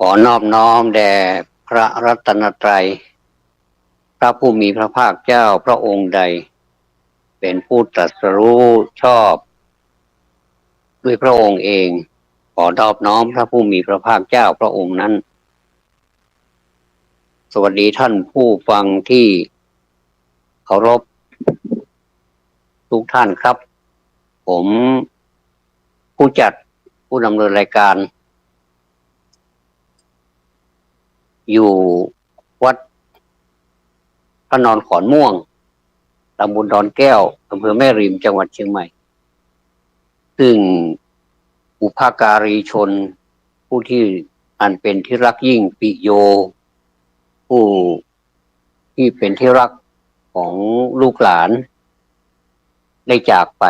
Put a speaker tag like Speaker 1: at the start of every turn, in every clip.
Speaker 1: ขอนอบน้อมแด่พระรัตนตรัยพระผู้มีพระภาคเจ้าพระองค์ใดเป็นผู้ตรัสรู้ชอบด้วยพระองค์เองขอนอบน้อมพระผู้มีพระภาคเจ้าพระองค์นั้นสวัสดีท่านผู้ฟังที่เคารพทุกท่านครับผมผู้จัดผู้ดำเนินรายการอยู่วัดพระนอนขอนม่วงตำบลดอนแก้วอำเภอแม่ริมจังหวัดเชียงใหม่ซึ่งอุปการีชนผู้ที่อันเป็นที่รักยิ่งปิโยผู้ที่เป็นที่รักของลูกหลานได้จากไป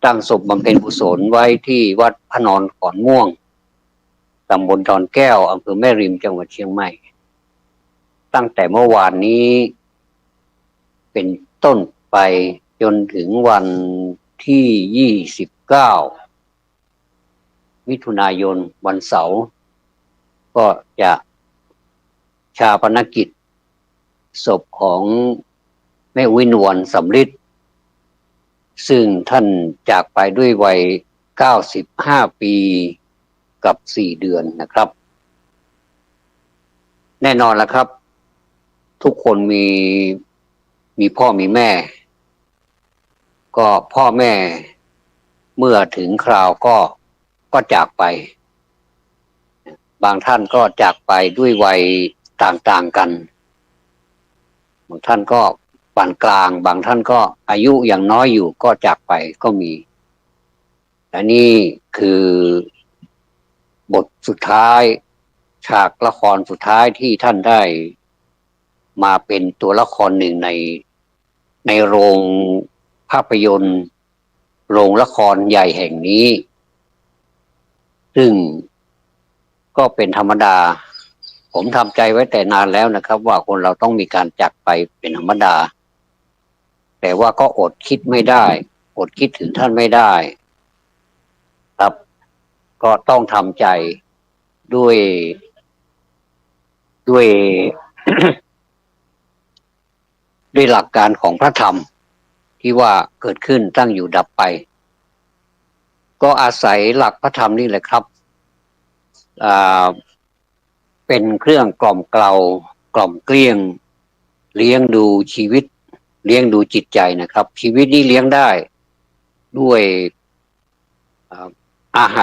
Speaker 1: ตั้งศพบำเพ็ญกุศลไว้ที่วัดพระนอนขอนม่วงตำบลดอนแก้วอำเภอแม่ริมจังหวัดเชียงใหม่ตั้งแต่เมื่อวานนี้เป็นต้นไปจนถึงวันที่29มิถุนายนวันเสาร์ก็จะชาปนกิจศพของแม่วินวลสำริดซึ่งท่านจากไปด้วยวัย95ปีกับ4เดือนนะครับแน่นอนแล้วครับทุกคนมีพ่อมีแม่ก็พ่อแม่เมื่อถึงคราวก็จากไปบางท่านก็จากไปด้วยวัยต่างๆกันบางท่านก็ปานกลางบางท่านก็อายุยังน้อยอยู่ก็จากไปก็มีและนี่คือบทสุดท้ายฉากละครสุดท้ายที่ท่านได้มาเป็นตัวละครหนึ่งในโรงภาพยนตร์โรงละครใหญ่แห่งนี้ซึ่งก็เป็นธรรมดาผมทำใจไว้แต่นานแล้วนะครับว่าคนเราต้องมีการจากไปเป็นธรรมดาแต่ว่าก็อดคิดไม่ได้อดคิดถึงท่านไม่ได้ครับก็ต้องทำใจด้วยด้วย ด้วยหลักการของพระธรรมที่ว่าเกิดขึ้นตั้งอยู่ดับไปก็อาศัยหลักพระธรรมนี่แหละครับเป็นเครื่องกล่อมเกลากล่อมเกลี้ยงเลี้ยงดูชีวิตเลี้ยงดูจิตใจนะครับชีวิตนี้เลี้ยงได้ด้วยอาห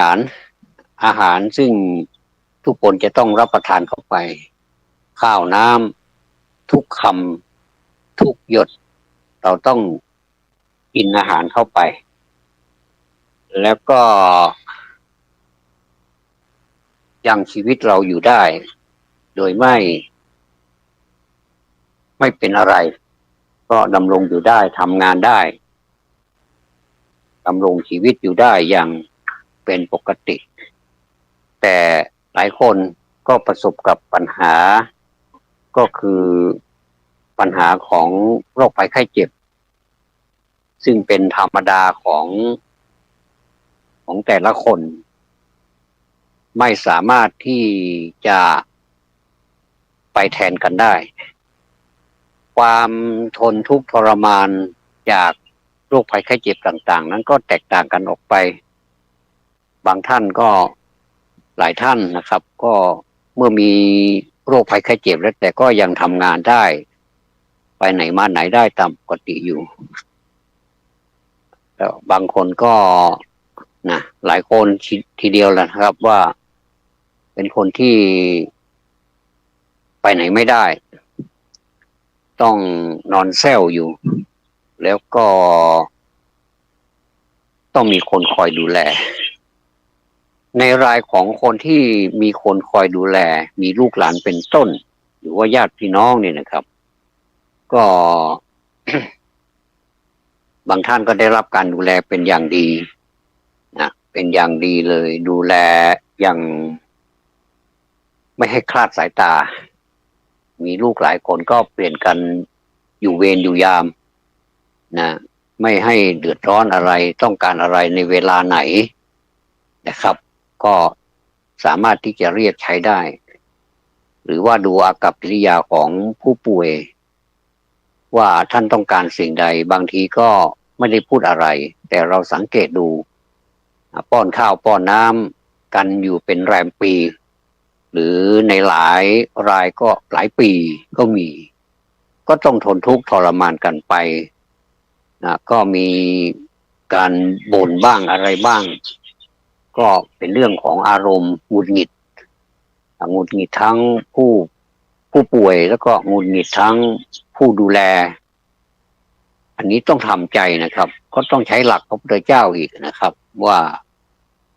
Speaker 1: ารซึ่งทุกคนจะต้องรับประทานเข้าไปข้าวน้ำทุกคำทุกหยดเราต้องกินอาหารเข้าไปแล้วก็ยังชีวิตเราอยู่ได้โดยไม่เป็นอะไรก็ดำรงอยู่ได้ทำงานได้ดำรงชีวิตอยู่ได้อย่างเป็นปกติแต่หลายคนก็ประสบกับปัญหาก็คือปัญหาของโรคภัยไข้เจ็บซึ่งเป็นธรรมดาของแต่ละคนไม่สามารถที่จะไปแทนกันได้ความทนทุกข์ทรมานจากโรคภัยไข้เจ็บต่างๆนั้นก็แตกต่างกันออกไปบางท่านก็หลายท่านนะครับก็เมื่อมีโรคภัยไข้เจ็บแล้วแต่ก็ยังทำงานได้ไปไหนมาไหนได้ตามปกติอยู่แล้วบางคนก็นะหลายคนทีเดียวแหละครับว่าเป็นคนที่ไปไหนไม่ได้ต้องนอนแซวอยู่แล้วก็ต้องมีคนคอยดูแลในรายของคนที่มีคนคอยดูแลมีลูกหลานเป็นต้นหรือว่าญาติพี่น้องเนี่ยนะครับก็ บางท่านก็ได้รับการดูแลเป็นอย่างดีนะเป็นอย่างดีเลยดูแลอย่างไม่ให้คลาดสายตามีลูกหลายคนก็เปลี่ยนกันอยู่เวรอยู่ยามนะไม่ให้เดือดร้อนอะไรต้องการอะไรในเวลาไหนนะครับก็ สามารถที่จะเรียกใช้ได้หรือว่าดูอากัปกิริยาของผู้ป่วยว่าท่านต้องการสิ่งใดบางทีก็ไม่ได้พูดอะไรแต่เราสังเกตดูป้อนข้าวป้อนน้ำกันอยู่เป็นแรมปีหรือในหลายรายก็หลายปีก็มีก็ต้องทนทุกข์ทรมานกันไปนะก็มีการบ่นบ้างอะไรบ้างก็เป็นเรื่องของอารมณ์หงุดหงิดทั้งผู้ป่วยแล้วก็หงุดหงิดทั้งผู้ดูแลอันนี้ต้องทำใจนะครับก็ต้องใช้หลักพระพุทธเจ้าอีกนะครับว่า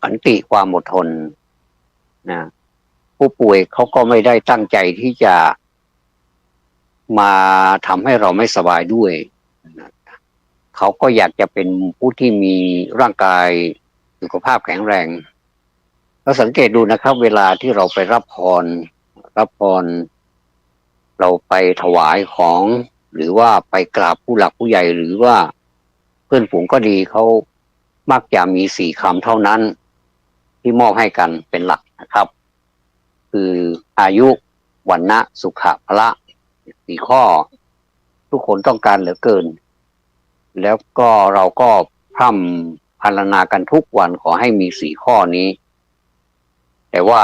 Speaker 1: ขันติความอดทนนะผู้ป่วยเขาก็ไม่ได้ตั้งใจที่จะมาทำให้เราไม่สบายด้วยนะเขาก็อยากจะเป็นผู้ที่มีร่างกายสุขภาพแข็งแรงเราสังเกตดูนะครับเวลาที่เราไปรับพรเราไปถวายของหรือว่าไปกราบผู้หลักผู้ใหญ่หรือว่าเพื่อนฝูงก็ดีเขามักจะมี4 คำเท่านั้นที่มอบให้กันเป็นหลักนะครับคืออายุวรรณะสุขะพละ4 ข้อทุกคนต้องการเหลือเกินแล้วก็เราก็พร่ำพรรณนากันทุกวันขอให้มี4 ข้อนี้แต่ว่า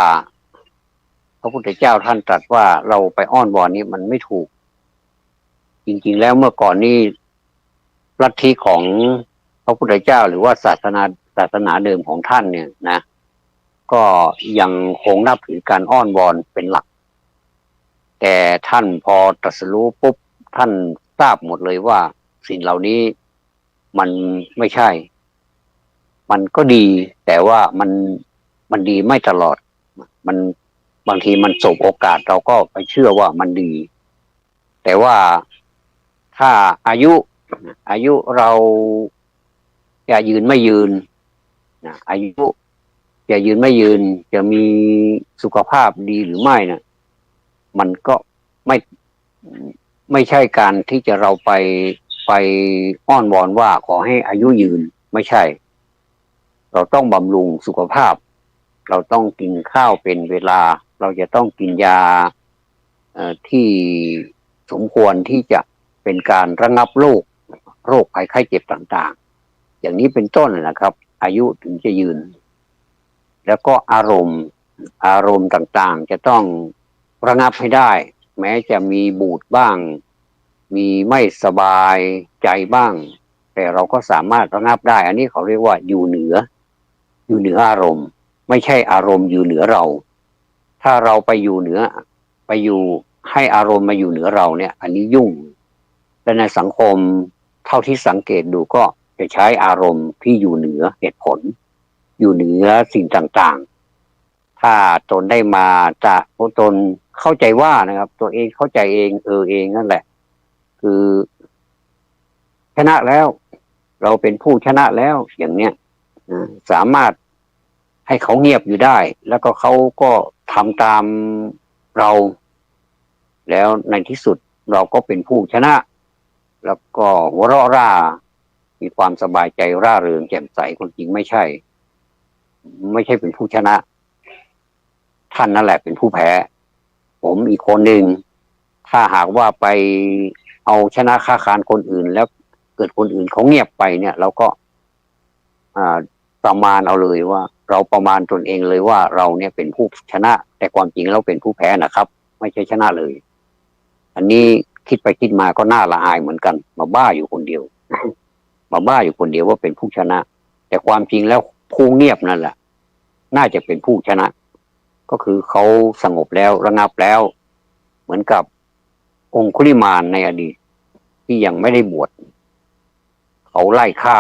Speaker 1: พระพุทธเจ้าท่านตรัสว่าเราไปอ้อนวอนนี้มันไม่ถูกจริงๆแล้วเมื่อก่อนนี้ลัทธิของพระพุทธเจ้าหรือว่าศาสนาเดิมของท่านเนี่ยนะก็ยังคงนับถือการอ้อนวอนเป็นหลักแต่ท่านพอตรัสรู้ปุ๊บท่านทราบหมดเลยว่าสิ่งเหล่านี้มันไม่ใช่มันก็ดีแต่ว่ามันดีไม่ตลอดมันบางทีมันสบโอกาสเราก็ไปเชื่อว่ามันดีแต่ว่าถ้าอายุเราจะยืนไม่ยืนนะอายุจะยืนไม่ยืนจะมีสุขภาพดีหรือไม่นะมันก็ไม่ใช่การที่จะเราไปอ้อนวอนว่าขอให้อายุยืนไม่ใช่เราต้องบำรุงสุขภาพเราต้องกินข้าวเป็นเวลาเราจะต้องกินยาที่สมควรที่จะเป็นการระงับโรคภัยไข้เจ็บต่างๆอย่างนี้เป็นต้นนะครับอายุถึงจะยืนแล้วก็อารมณ์ต่างๆจะต้องระงับให้ได้แม้จะมีบูดบ้างมีไม่สบายใจบ้างแต่เราก็สามารถระงับได้อันนี้เขาเรียกว่าอยู่เหนืออารมณ์ไม่ใช่อารมณ์อยู่เหนือเราถ้าเราไปอยู่ให้อารมณ์มาอยู่เหนือเราเนี่ยอันนี้ยุ่งและในสังคมเท่าที่สังเกตดูก็จะใช้อารมณ์ที่อยู่เหนือเหตุผลอยู่เหนือสิ่งต่างๆถ้าตนได้มาจะตนเข้าใจว่านะครับตัวเองเข้าใจเองเองนั่นแหละคือชนะแล้วเราเป็นผู้ชนะแล้วอย่างเนี้ยสามารถให้เขาเงียบอยู่ได้แล้วก็เขาก็ทำตามเราแล้วในที่สุดเราก็เป็นผู้ชนะแล้วก็หัวเราะร่ามีความสบายใจร่าเริงแจ่มใสคนจริงไม่ใช่เป็นผู้ชนะท่านนั่นแหละเป็นผู้แพ้ผมอีกคนหนึ่งถ้าหากว่าไปเอาชนะค้าคานคนอื่นแล้วเกิดคนอื่นเขาเงียบไปเนี่ยเราก็ประมาณเอาเลยว่าเราประมาณตนเองเลยว่าเราเนี่ยเป็นผู้ชนะแต่ความจริงเราเป็นผู้แพ้นะครับไม่ใช่ชนะเลยอันนี้คิดไปคิดมาก็น่าละอายเหมือนกันมาบ้าอยู่คนเดียวว่าเป็นผู้ชนะแต่ความจริงแล้วผู้เงียบนั่นแหละน่าจะเป็นผู้ชนะก็คือเขาสงบแล้วระงับแล้วเหมือนกับองคุลิมานในอดีตที่ยังไม่ได้บวชเขาไล่ฆ่า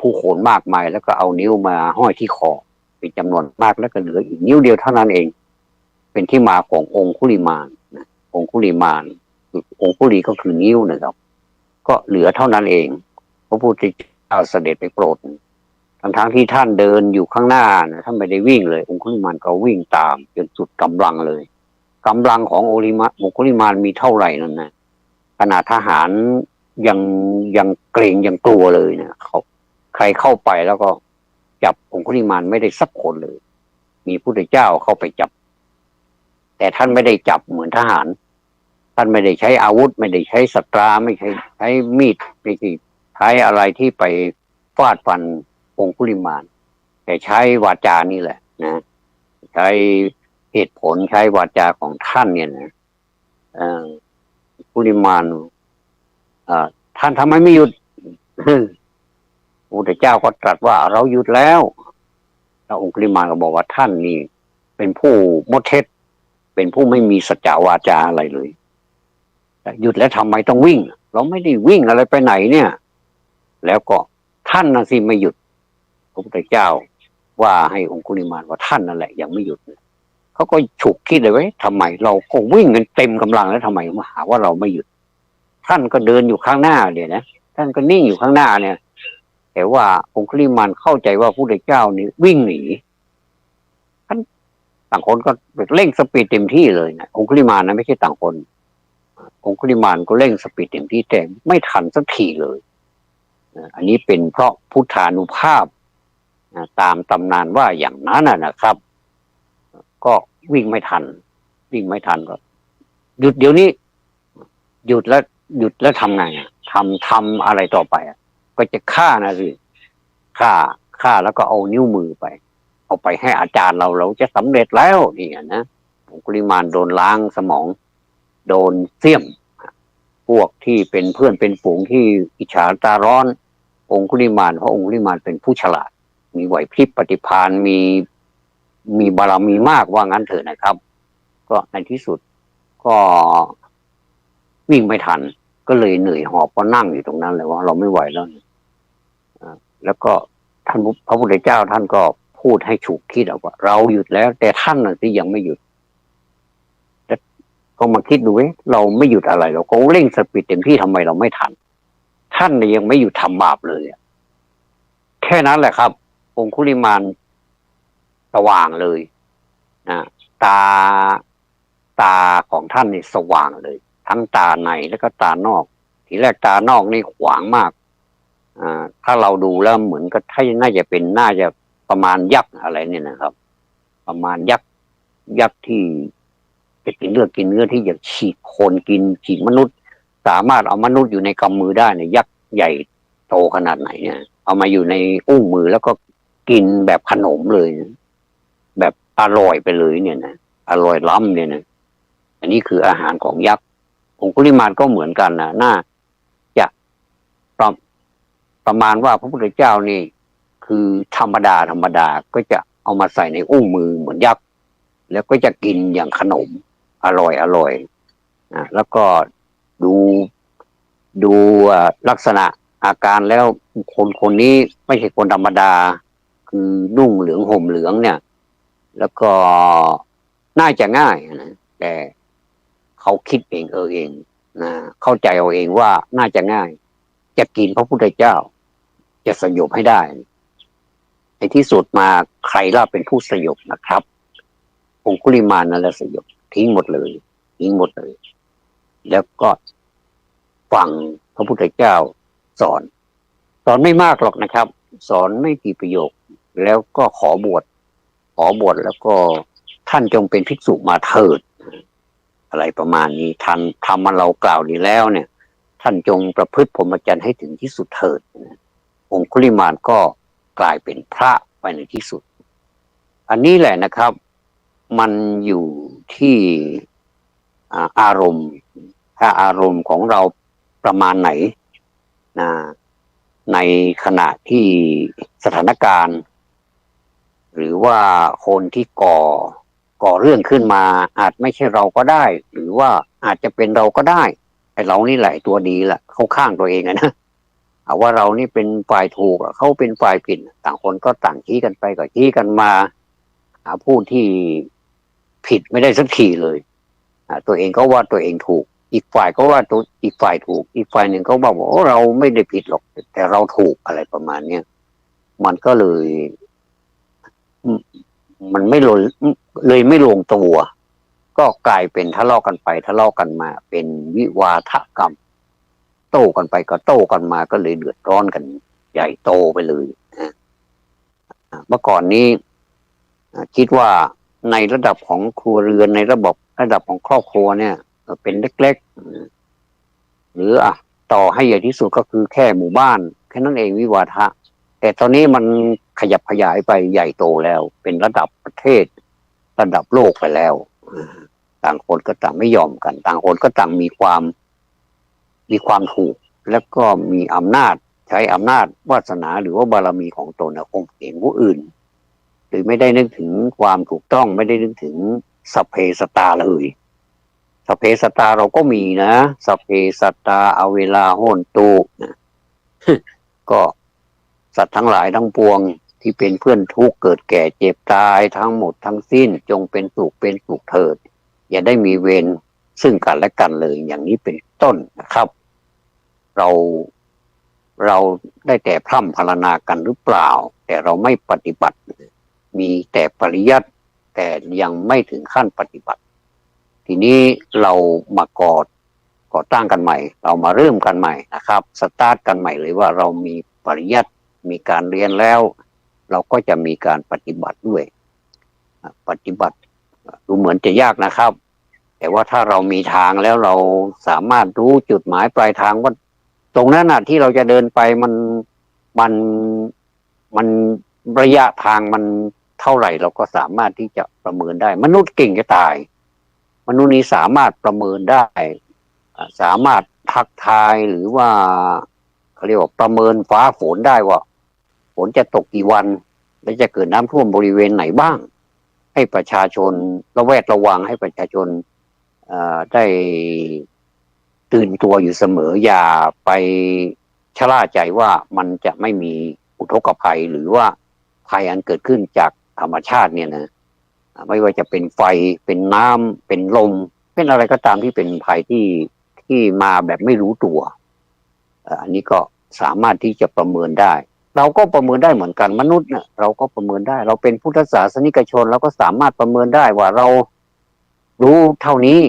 Speaker 1: ผู้คนมากมายแล้วก็เอานิ้วมาห้อยที่คอเป็นจำนวนมากแล้วก็เหลืออีกนิ้วเดียวเท่านั้นเองเป็นที่มาขององคุลิมานองคุลิมานองคุลีก็คือนิ้วนะครับก็เหลือเท่านั้นเองพระพุทธเจ้าเสด็จไปโปรดทั้งที่ท่านเดินอยู่ข้างหน้านะท่านไม่ได้วิ่งเลยองคุลิมานก็วิ่งตามจนสุดกำลังเลยกำลังขององคุลิมานมีเท่าไหร่นั่นนะขนาดทหารยังเกรงยังกลัวเลยนะเขาใครเข้าไปแล้วก็จับองคุลิมานไม่ได้สักคนเลย มีพุทธเจ้าเข้าไปจับแต่ท่านไม่ได้จับเหมือนทหารท่านไม่ได้ใช้อาวุธไม่ได้ใช้สตราไม่ใช้มีดไม่ใช้อะไรที่ไปฟาดฟันองคุลิมานแต่ใช้วาจานี่แหละนะใช้เหตุผลใช้วาจาของท่านเนี่ยนะคุลิมานท่านทำไมไม่หยุดพระพุทธเจ้าก็ตรัสว่าเราหยุดแล้วแล้วองคุลิมานก็บอกว่าท่านนี่เป็นผู้มดเท็จเป็นผู้ไม่มีสัจจาวาจาอะไรเลยหยุดแล้วทำไมต้องวิ่งเราไม่ได้วิ่งอะไรไปไหนเนี่ยแล้วก็ท่านน่ะสิไม่หยุดพระพุทธเจ้าว่าให้องคุลิมานว่าท่านนั่นแหละยังไม่หยุดเขาก็ฉุกคิดเลยไว้ทำไมเราก็วิ่งกันเต็มกำลังแล้วทำไมมาหาว่าเราไม่หยุดท่านก็เดินอยู่ข้างหน้าเนี่ยนะท่านก็นิ่งอยู่ข้างหน้าเนี่ยแต่ว่าองคุลิมานเข้าใจว่าพระพุทธเจ้านี่วิ่งหนีท่านต่างคนก็เร่งสปีดเต็มที่เลยนะองคุลิมานนะไม่ใช่ต่างคนองคุลิมานก็เร่งสปีดเต็มที่แต่ไม่ทันสักทีเลยอันนี้เป็นเพราะพุทธานุภาพตามตำนานว่าอย่างนั้นนะครับก็วิ่งไม่ทันก็หยุดเดี๋ยวนี้หยุดแล้วทำไงทำอะไรต่อไปก็จะฆ่านะสิฆ่าแล้วก็เอานิ้วมือไปเอาไปให้อาจารย์เราจะสำเร็จแล้วนี่นะองคุลิมานโดนล้างสมองโดนเสี้ยมพวกที่เป็นเพื่อนเป็นฝูงที่อิจฉาตาร้อนองคุลิมานเพราะองคุลิมานเป็นผู้ฉลาดมีไหวพริบปฏิภาณมีบารมีมากว่างั้นเถอะนะครับก็ในที่สุดก็วิ่งไม่ทันก็เลยเหนื่อยหอบก็นั่งอยู่ตรงนั้นเลยว่าเราไม่ไหวแล้วแล้วก็ท่านพระพุทธเจ้าท่านก็พูดให้ฉุกคิดว่าเราหยุดแล้วแต่ท่านน่ะที่ยังไม่หยุดก็มาคิดดูเราไม่หยุดอะไรเราก็เร่งสปีดเต็มที่ทำไมเราไม่ทันท่านยังไม่หยุดทำบาปเลยแค่นั้นแหละครับองคุลิมานสว่างเลยตาของท่านนี่สว่างเลยทั้งตาในแล้วก็ตานอกทีแรกตานอกนี่ขวางมากถ้าเราดูแล้วเหมือนกับถ้าน่าจะประมาณยักษ์อะไรเนี่ยนะครับประมาณยักษ์ที่จะกินเลือดกินเนื้อที่อยากฉีกคนฉีกมนุษย์สามารถเอามนุษย์อยู่ในกำมือได้เนี่ยยักษ์ใหญ่โตขนาดไหนเนี่ยเอามาอยู่ในอุ้งมือแล้วก็กินแบบขนมเลยแบบอร่อยไปเลยเนี่ยนะอร่อยล้ำเนี่ยนะอันนี้คืออาหารของยักษ์องคุลิมานก็เหมือนกันนะน่าจะประมาณว่าพระพุทธเจ้านี่คือธรรมดาก็จะเอามาใส่ในอุ้งมือเหมือนยักษ์แล้วก็จะกินอย่างขนมอร่อยนะแล้วก็ดูลักษณะอาการแล้วคนนี้ไม่ใช่คนธรรมดาคือนุ่งเหลืองห่มเหลืองเนี่ยแล้วก็น่าจะง่ายนะแต่เขาคิดเองนะเข้าใจเอาเองว่าน่าจะง่ายจะกินพระพุทธเจ้าจะสยบให้ได้ในที่สุดมาใครล่ะเป็นผู้สยบนะครับองคุลิมานนั่นแหละสยบทิ้งหมดเลยแล้วก็ฟังพระพุทธเจ้าสอนไม่มากหรอกนะครับสอนไม่กี่ประโยคแล้วก็ขอบวชแล้วก็ท่านจงเป็นภิกษุมาเถิดอะไรประมาณนี้ท่านทำมาเรากล่าวนี้แล้วเนี่ยท่านจงประพฤติพรหมจรรย์ให้ถึงที่สุดเถิดองคุลิมานก็กลายเป็นพระไปในที่สุดอันนี้แหละนะครับมันอยู่ที่อารมณ์ถ้าอารมณ์ของเราประมาณไหนในขณะที่สถานการณ์หรือว่าคนที่ก่อเรื่องขึ้นมาอาจไม่ใช่เราก็ได้หรือว่าอาจจะเป็นเราก็ได้ไอ้เรานี่แหละตัวดีแหละเข้าข้างตัวเองนะว่าเรานี่เป็นฝ่ายถูกเขาเป็นฝ่ายผิดต่างคนก็ต่างชี้กันไปก็ชี้กันมาหาผู้ที่ผิดไม่ได้สักทีเลยตัวเองก็ว่าตัวเองถูกอีกฝ่ายก็ว่าตัวอีกฝ่ายถูกอีกฝ่ายหนึ่งก็บอกว่าเราไม่ได้ผิดหรอกแต่เราถูกอะไรประมาณเนี้ยมันก็เลยมันไม่ลงเลยไม่ลงตัวก็กลายเป็นทะเลาะกันไปทะเลาะกันมาเป็นวิวาทกรรมโต้กันไปก็โต้กันมาก็เลยเดือดร้อนกันใหญ่โตไปเลยเมื่อก่อนนี้ คิดว่าในระดับของครัวเรือนในระดับของครอบครัวเนี่ยเป็นเล็กๆหรือต่อให้ใหญ่ที่สุดก็คือแค่หมู่บ้านแค่นั้นเองวิวาทะแต่ตอนนี้มันขยับขยายไปใหญ่โตแล้วเป็นระดับประเทศระดับโลกไปแล้วต่างคนก็ต่างไม่ยอมกันต่างคนก็ต่างมีความถูกแล้วก็มีอำนาจใช้อำนาจวาสนาหรือว่าบารมีของตนข่มเหงผู้อื่นหรือไม่ได้นึกถึงความถูกต้องไม่ได้นึกถึงสัพเพสตตาเลยสัพเพสตตาเราก็มีนะสัพเพสัตตาเอาเวลาโหนตูนะก็สัตว์ทั้งหลายทั้งปวงที่เป็นเพื่อนทุกข์เกิดแก่เจ็บตายทั้งหมดทั้งสิ้นจงเป็นสุขเถิดอย่าได้มีเวรซึ่งกันและกันเลยอย่างนี้เป็นต้นนะครับเราได้แต่พร่ำพรรณนากันหรือเปล่าแต่เราไม่ปฏิบัติมีแต่ปริยัติแต่ยังไม่ถึงขั้นปฏิบัติทีนี้เรามาก่อตั้งกันใหม่เรามาเริ่มกันใหม่นะครับสตาร์ทกันใหม่เลยว่าเรามีปริยัติมีการเรียนแล้วเราก็จะมีการปฏิบัติด้วยปฏิบัติดูเหมือนจะยากนะครับแต่ว่าถ้าเรามีทางแล้วเราสามารถรู้จุดหมายปลายทางว่าตรงนั้นที่เราจะเดินไปมันระยะทางมันเท่าไหร่เราก็สามารถที่จะประเมินได้มนุษย์เก่งจะตายมนุษย์นี้สามารถประเมินได้สามารถทักทายหรือว่าเขาเรียกว่าประเมินฟ้าฝนได้ว่าฝนจะตกกี่วันและจะเกิดน้ำท่วมบริเวณไหนบ้างให้ประชาชนระแวดระวังให้ประชาชนได้ตื่นตัวอยู่เสมออย่าไปชะล่าใจว่ามันจะไม่มีอุทกภัยหรือว่าภัยอันเกิดขึ้นจากธรรมชาติเนี่ยนะไม่ว่าจะเป็นไฟเป็นน้ำเป็นลมเป็นอะไรก็ตามที่เป็นภัยที่มาแบบไม่รู้ตัวอันนี้ก็สามารถที่จะประเมินได้เราก็ประเมินได้เหมือนกันมนุษย์เนี่ยเราก็ประเมินได้เราเป็นพุทธศาสนิกชนเราก็สามารถประเมินได้ว่าเรารู้เท่านี้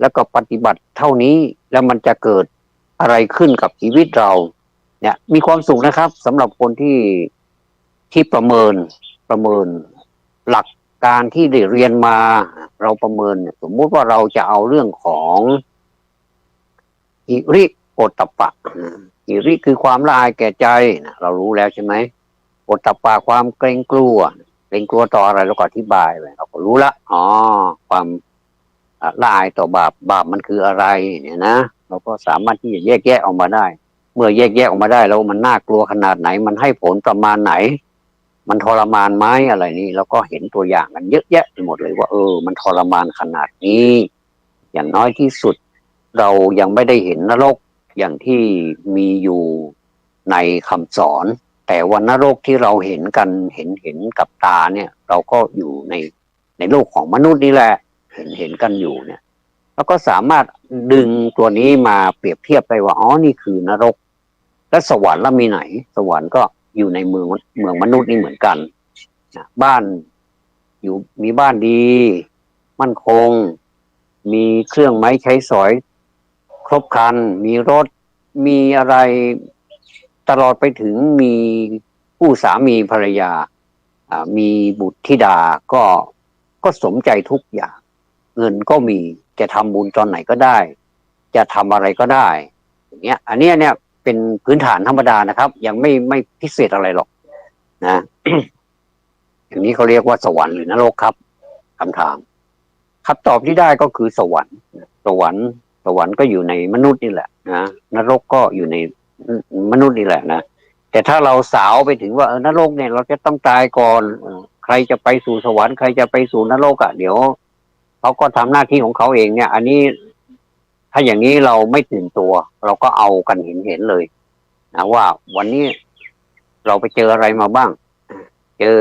Speaker 1: แล้วก็ปฏิบัติเท่านี้แล้วมันจะเกิดอะไรขึ้นกับชีวิตเราเนี่ยมีความสุขนะครับสำหรับคนที่ประเมินหลักการที่ได้เรียนมาเราประเมินสมมุติว่าเราจะเอาเรื่องของหิริโอตตัปปะหิริคือความละอายแก่ใจเรารู้แล้วใช่ไหมโอตตัปปะความเกรงกลัวต่ออะไรเราก็อธิบายไปเราก็รู้ละความละอายต่อบาปมันคืออะไรเนี่ยนะเราก็สามารถที่จะแยกแยะออกมาได้เมื่อแยกแยะออกมาได้แล้วมันน่ากลัวขนาดไหนมันให้ผลประมาณไหนมันทรมานไหมอะไรนี่แล้วก็เห็นตัวอย่างกันเยอะแยะไปหมดเลยว่ามันทรมานขนาดนี้อย่างน้อยที่สุดเรายังไม่ได้เห็นนรกอย่างที่มีอยู่ในคำสอนแต่ว่านรกที่เราเห็นกันเห็นกับตาเนี่ยเราก็อยู่ในโลกของมนุษย์นี่แหละเห็นกันอยู่เนี่ยแล้วก็สามารถดึงตัวนี้มาเปรียบเทียบได้ว่านี่คือนรกและสวรรค์แล้วมีไหนสวรรค์ก็อยู่ในเมืองมนุษย์นี่เหมือนกันบ้านอยู่มีบ้านดีมั่นคงมีเครื่องไม้ใช้สอยครบครันมีรถมีอะไรตลอดไปถึงมีผู้สามีภรรยามีบุตรธิดาก็สมใจทุกอย่างเงินก็มีจะทำบุญตอนไหนก็ได้จะทำอะไรก็ได้อย่างเงี้ยอันนี้เนี่ยเป็นพื้นฐานธรรมดานะครับยังไม่พิเศษอะไรหรอกนะ อย่างนี้เขาเรียกว่าสวรรค์หรือนรกครับคำถามคำตอบที่ได้ก็คือสวรรค์ก็อยู่ในมนุษย์นี่แหละนะนรกก็อยู่ในมนุษย์นี่แหละนะแต่ถ้าเราสาวไปถึงว่านรกเนี่ยเราจะต้องตายก่อนใครจะไปสู่สวรรค์ใครจะไปสู่นรกเดี๋ยวเขาก็ทำหน้าที่ของเขาเองเนี่ยอันนี้ถ้าอย่างนี้เราไม่ตื่นตัวเราก็เอากันเห็นเลยนะว่าวันนี้เราไปเจออะไรมาบ้างเจอ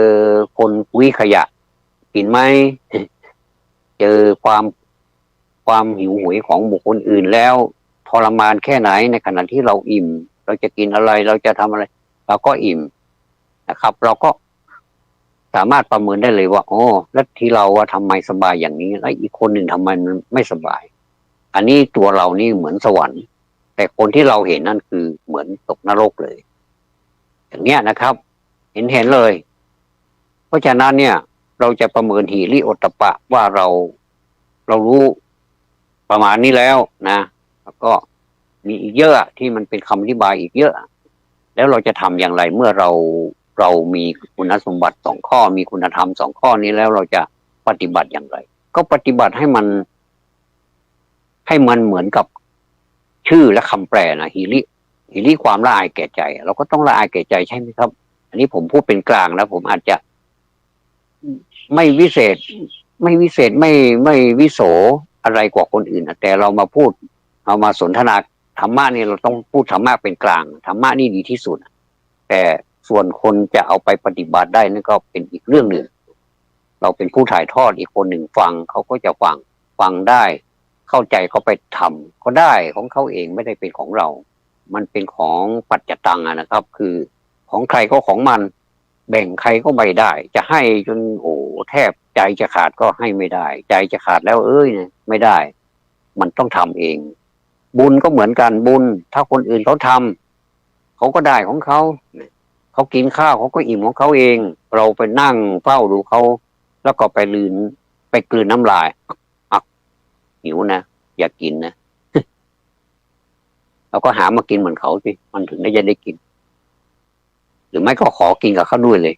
Speaker 1: คนคุยขยะกินไหมเจอความหิวโหยของบุคคลอื่นแล้วทรมานแค่ไหนในขณะที่เราอิ่มเราจะกินอะไรเราจะทำอะไรเราก็อิ่มนะครับเราก็สามารถประเมินได้เลยว่าแล้วที่เราว่าทำไมสบายอย่างนี้แล้วอีกคนหนึ่งทำไมมันไม่สบายอันนี้ตัวเรานี่เหมือนสวรรค์แต่คนที่เราเห็นนั่นคือเหมือนตกนรกเลยอย่างเนี้ยนะครับเห็นเลยเพราะฉะนั้นเนี่ย เราจะประเมินหิริโอตตัปปะว่าเรารู้ประมาณนี้แล้วนะแล้วก็มีอีกเยอะที่มันเป็นคำอธิบายอีกเยอะแล้วเราจะทำอย่างไรเมื่อเรามีคุณสมบัติสองข้อมีคุณธรรมสองข้อนี้แล้วเราจะปฏิบัติอย่างไรก็ปฏิบัติให้มันเหมือนกับชื่อและคำแปลนะหิริความละอายแก่ใจเราก็ต้องละอายแก่ใจใช่ไหมครับอันนี้ผมพูดเป็นกลางแล้วผมอาจจะไม่วิเศษไม่วิโสอะไรกว่าคนอื่นนะแต่เรามาพูดเอามาสนทนาธรรมะนี่เราต้องพูดธรรมะเป็นกลางธรรมะนี่ดีที่สุดแต่ส่วนคนจะเอาไปปฏิบัติได้นั่นก็เป็นอีกเรื่องหนึ่งเราเป็นผู้ถ่ายทอดอีกคนหนึ่งฟังเขาก็จะฟังได้เข้าใจเขาไปทำก็ได้ของเขาเองไม่ได้เป็นของเรามันเป็นของปัจจตังนะครับคือของใครก็ของมันแบ่งใครก็ไม่ได้จะให้จนโอ้แทบใจจะขาดก็ให้ไม่ได้ใจจะขาดแล้วเนี่ยไม่ได้มันต้องทำเองบุญก็เหมือนกันบุญถ้าคนอื่นเขาทำเขาก็ได้ของเขากินข้าวเขาก็อิ่มของเขาเองเราไปนั่งเฝ้าดูเขาแล้วก็ไปกลืนน้ำลายอ่ะหิวนะอยากกินนะเราก็หามากินเหมือนเขาสิมันถึงจะได้กินหรือไม่ก็ขอกินกับเขาด้วยเลย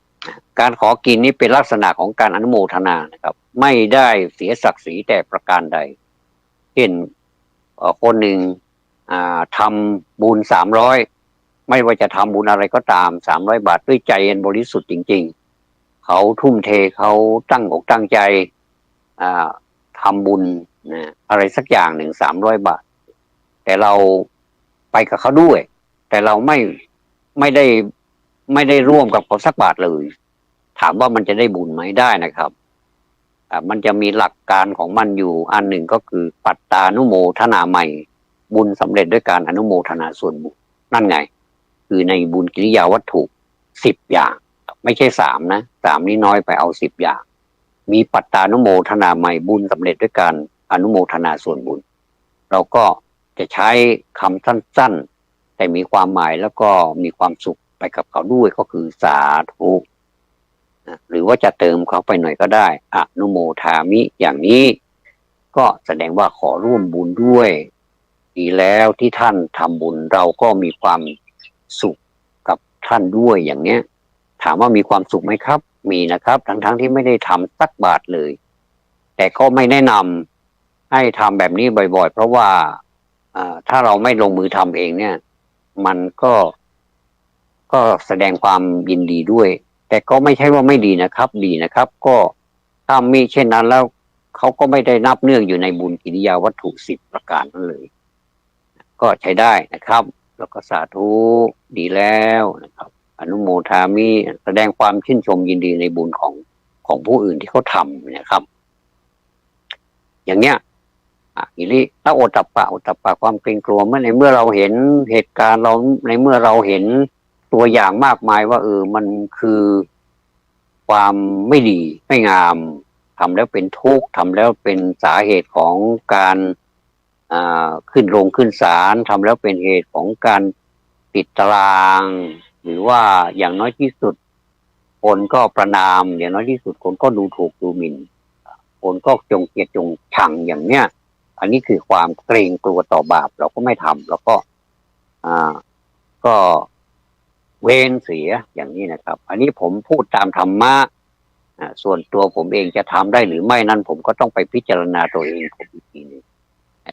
Speaker 1: การขอกินนี้เป็นลักษณะของการอนุโมทนานะครับไม่ได้เสียศักดิ์ศรีแต่ประการใดเช่นคนหนึ่งทำบุญ300ไม่ว่าจะทำบุญอะไรก็ตาม300 บาทด้วยใจอันบริสุทธิ์จริงๆเขาทุ่มเทเขาตั้งอกตั้งใจทำบุญนะอะไรสักอย่างหนึ่ง300 บาทแต่เราไปกับเขาด้วยแต่เราไม่ได้ร่วมกับเขาสักบาทเลยถามว่ามันจะได้บุญไหมได้นะครับมันจะมีหลักการของมันอยู่อันหนึ่งก็คือปัตตานุโมทนาใหม่บุญสำเร็จด้วยการอนุโมทนาส่วนบุญนั่นไงคือในบุญกิริยาวัตถุ10 อย่างไม่ใช่3นะ3นี้น้อยไปเอา10 อย่างมีปัตตานุโมทนาใหม่บุญสำเร็จด้วยการอนุโมทนาส่วนบุญเราก็จะใช้คำสั้นๆแต่มีความหมายแล้วก็มีความสุขไปกับเขาด้วยก็คือสาธุหรือว่าจะเติมเขาไปหน่อยก็ได้อนุโมทามิอย่างนี้ก็แสดงว่าขอร่วมบุญด้วยดีแล้วที่ท่านทำบุญเราก็มีความสุขกับท่านด้วยอย่างเนี้ยถามว่ามีความสุขไหมครับมีนะครับทั้งที่ไม่ได้ทำสักบาทเลยแต่ก็ไม่แนะนำให้ทำแบบนี้บ่อยๆเพราะว่าถ้าเราไม่ลงมือทำเองเนี่ยมันก็แสดงความยินดีด้วยแต่ก็ไม่ใช่ว่าไม่ดีนะครับดีนะครับก็ถ้ามีเช่นนั้นแล้วเขาก็ไม่ได้นับเนื่องอยู่ในบุญกิริยาวัตถุ10 ประการนั่นเลยก็ใช้ได้นะครับแล้วก็สาธุดีแล้วนะครับอนุโมทามิแสดงความชื่นชมยินดีในบุญของผู้อื่นที่เขาทำนะครับอย่างเนี้ยหิริแล้วโอตตัปปะความเกรงกลัวในเมื่อเราเห็นเหตุการณ์เราในเมื่อเราเห็นตัวอย่างมากมายว่ามันคือความไม่ดีไม่งามทำแล้วเป็นทุกข์ทำแล้วเป็นสาเหตุของการขึ้นโรงขึ้นศาลทำแล้วเป็นเหตุของการติดตารางหรือว่าอย่างน้อยที่สุดคนก็ประณามอย่างน้อยที่สุดคนก็ดูถูกดูหมิ่นคนก็จงเกลียดจงชังอย่างเนี้ยอันนี้คือความเกรงกลัวต่อบาปเราก็ไม่ทำแล้วก็เว้นเสียอย่างนี้นะครับอันนี้ผมพูดตามธรรมะส่วนตัวผมเองจะทำได้หรือไม่นั้นผมก็ต้องไปพิจารณาตัวเองผมอีกทีนึง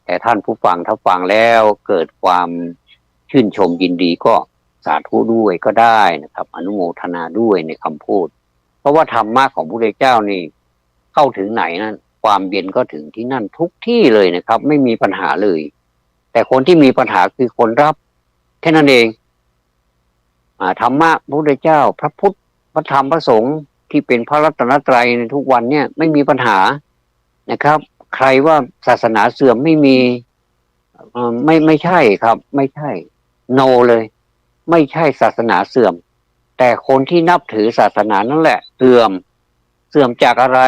Speaker 1: แต่ท่านผู้ฟังถ้าฟังแล้วเกิดความชื่นชมยินดีก็สาธุด้วยก็ได้นะครับอนุโมทนาด้วยในคำพูดเพราะว่าธรรมะของพระพุทธเจ้านี่เข้าถึงไหนนั้นความเย็นก็ถึงที่นั่นทุกที่เลยนะครับไม่มีปัญหาเลยแต่คนที่มีปัญหาคือคนรับแค่นั้นเองธรรมะพระพุทธเจ้าพระพุทธพระธรรมพระสงฆ์ที่เป็นพระรัตนตรัยในทุกวันเนี่ยไม่มีปัญหานะครับใครว่าศาสนาเสื่อมไม่มีไม่ใช่ครับไม่ใช่โนเลยไม่ใช่ศาสนาเสื่อมแต่คนที่นับถือศาสนานั่นแหละเสื่อมจากอะไร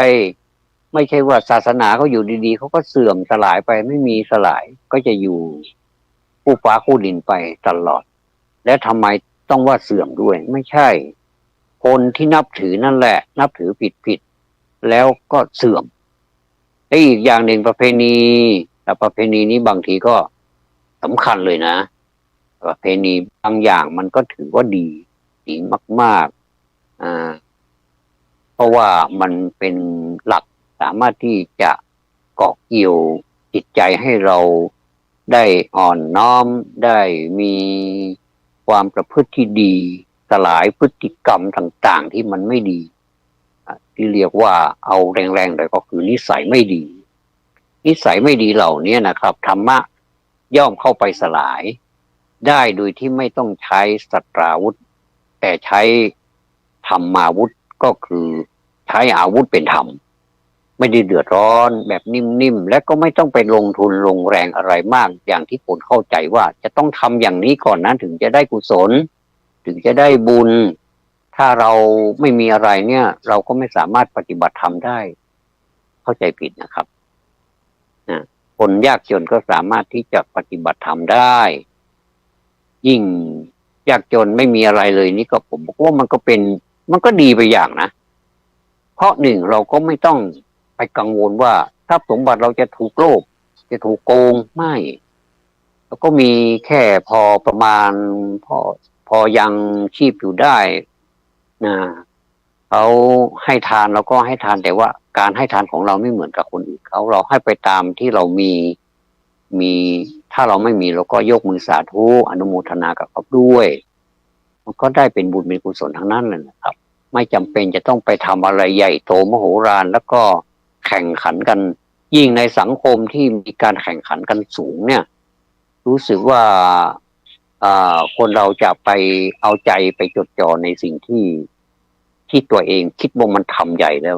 Speaker 1: ไม่ใช่ว่าศาสนาเขาอยู่ดีๆเขาก็เสื่อมสลายไปไม่มีสลายก็จะอยู่คู่ฟ้าคู่ดินไปตลอดและทำไมต้องว่าเสื่อมด้วยไม่ใช่คนที่นับถือนั่นแหละนับถือผิด แล้วก็เสื่อมและอีกอย่างหนึ่งประเพณีแต่ประเพณีนี้บางทีก็สำคัญเลยนะประเพณีบางอย่างมันก็ถือว่าดีมากๆเพราะว่ามันเป็นหลักสามารถที่จะเกาะเกี่ยวจิตใจให้เราได้อ่อนน้อมได้มีความประพฤติที่ดีสลายพฤติกรรมต่างๆที่มันไม่ดีที่เรียกว่าเอาแรงๆเลยก็คือนิสัยไม่ดีนิสัยไม่ดีเหล่านี้นะครับธรรมะย่อมเข้าไปสลายได้โดยที่ไม่ต้องใช้สัตราวุธแต่ใช้ธรรมาวุธก็คือใช้อาวุธเป็นธรรมไม่ได้เดือดร้อนแบบนิ่มๆและก็ไม่ต้องไปลงทุนลงแรงอะไรมากอย่างที่คนเข้าใจว่าจะต้องทำอย่างนี้ก่อนนะถึงจะได้กุศลถึงจะได้บุญถ้าเราไม่มีอะไรเนี่ยเราก็ไม่สามารถปฏิบัติธรรมได้เข้าใจผิดนะครับคนยากจนก็สามารถที่จะปฏิบัติธรรมได้ยิ่งยากจนไม่มีอะไรเลยนี่ก็ผมบอกว่ามันก็ดีไปอย่างนะเพราะหนึ่งเราก็ไม่ต้องไปกังวลว่าทรัพย์สมบัติเราจะถูกโลภจะถูกโกงไม่แล้วก็มีแค่พอประมาณพอยังชีพอยู่ได้นะเขาให้ทานเราก็ให้ทานแต่ว่าการให้ทานของเราไม่เหมือนกับคนอื่นเขาเราให้ไปตามที่เรามีถ้าเราไม่มีเราก็ยกมือสาธุอนุโมทนากับเขาด้วยมันก็ได้เป็นบุญเป็นกุศลทั้งนั้นเลยนะครับไม่จำเป็นจะต้องไปทำอะไรใหญ่โตมโหฬารแล้วก็แข่งขันกันยิ่งในสังคมที่มีการแข่งขันกันสูงเนี่ยรู้สึกว่าคนเราจะไปเอาใจไปจดจ่อในสิ่งที่ตัวเองคิดว่ามันทำใหญ่แล้ว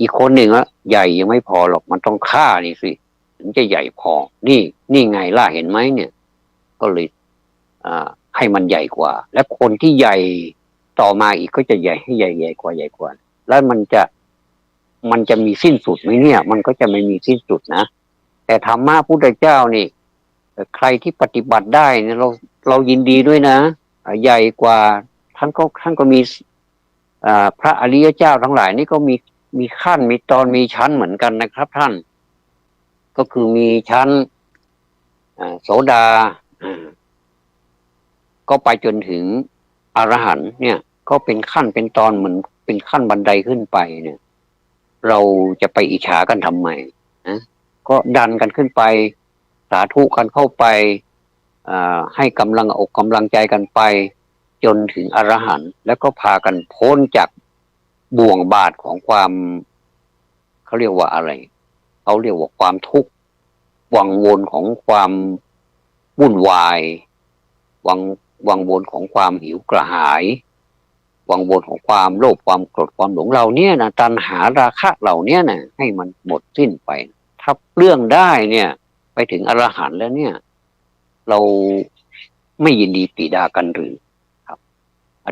Speaker 1: อีกคนหนึ่งอะใหญ่ยังไม่พอหรอกมันต้องฆ่านี่สิถึงจะใหญ่พอนี่ไงล่ะเห็นไหมเนี่ยก็เลยให้มันใหญ่กว่าและคนที่ใหญ่ต่อมาอีกก็จะใหญ่ให้ใหญ่กว่าแล้วมันจะมีสิ้นสุดไหมเนี่ยมันก็จะไม่มีสิ้นสุดนะแต่ธรรมะพุทธเจ้านี่ใครที่ปฏิบัติได้เนี่ยเรายินดีด้วยนะใหญ่กว่าท่านก็มีพระอริยเจ้าทั้งหลายนี่ก็มีขั้นมีตอนมีชั้นเหมือนกันนะครับท่านก็คือมีชั้นโสดาก็ไปจนถึงอรหันต์เนี่ยก็เป็นขั้นเป็นตอนเหมือนเป็นขั้นบันไดขึ้นไปเนี่ยเราจะไปอิจฉากันทำไมนะก็ดันกันขึ้นไปสาธุกันเข้าไปให้กำลังอกกำลังใจกันไปจนถึงอรหันต์แล้วก็พากันพ้นจากบ่วงบาทของความเขาเรียกว่าอะไรเขาเรียกว่าความทุกข์วังวนของความวุ่นวายวังวนของความหิวกระหายวังวนของความโลภความโกรธความหลงเราเนี่ยนะตัณหาราคะเหล่านี้นะให้มันหมดสิ้นไปถ้าเรื่องได้เนี่ยไปถึงอรหันต์แล้วเนี่ยเราไม่ยินดีปรีดากันหรือครับ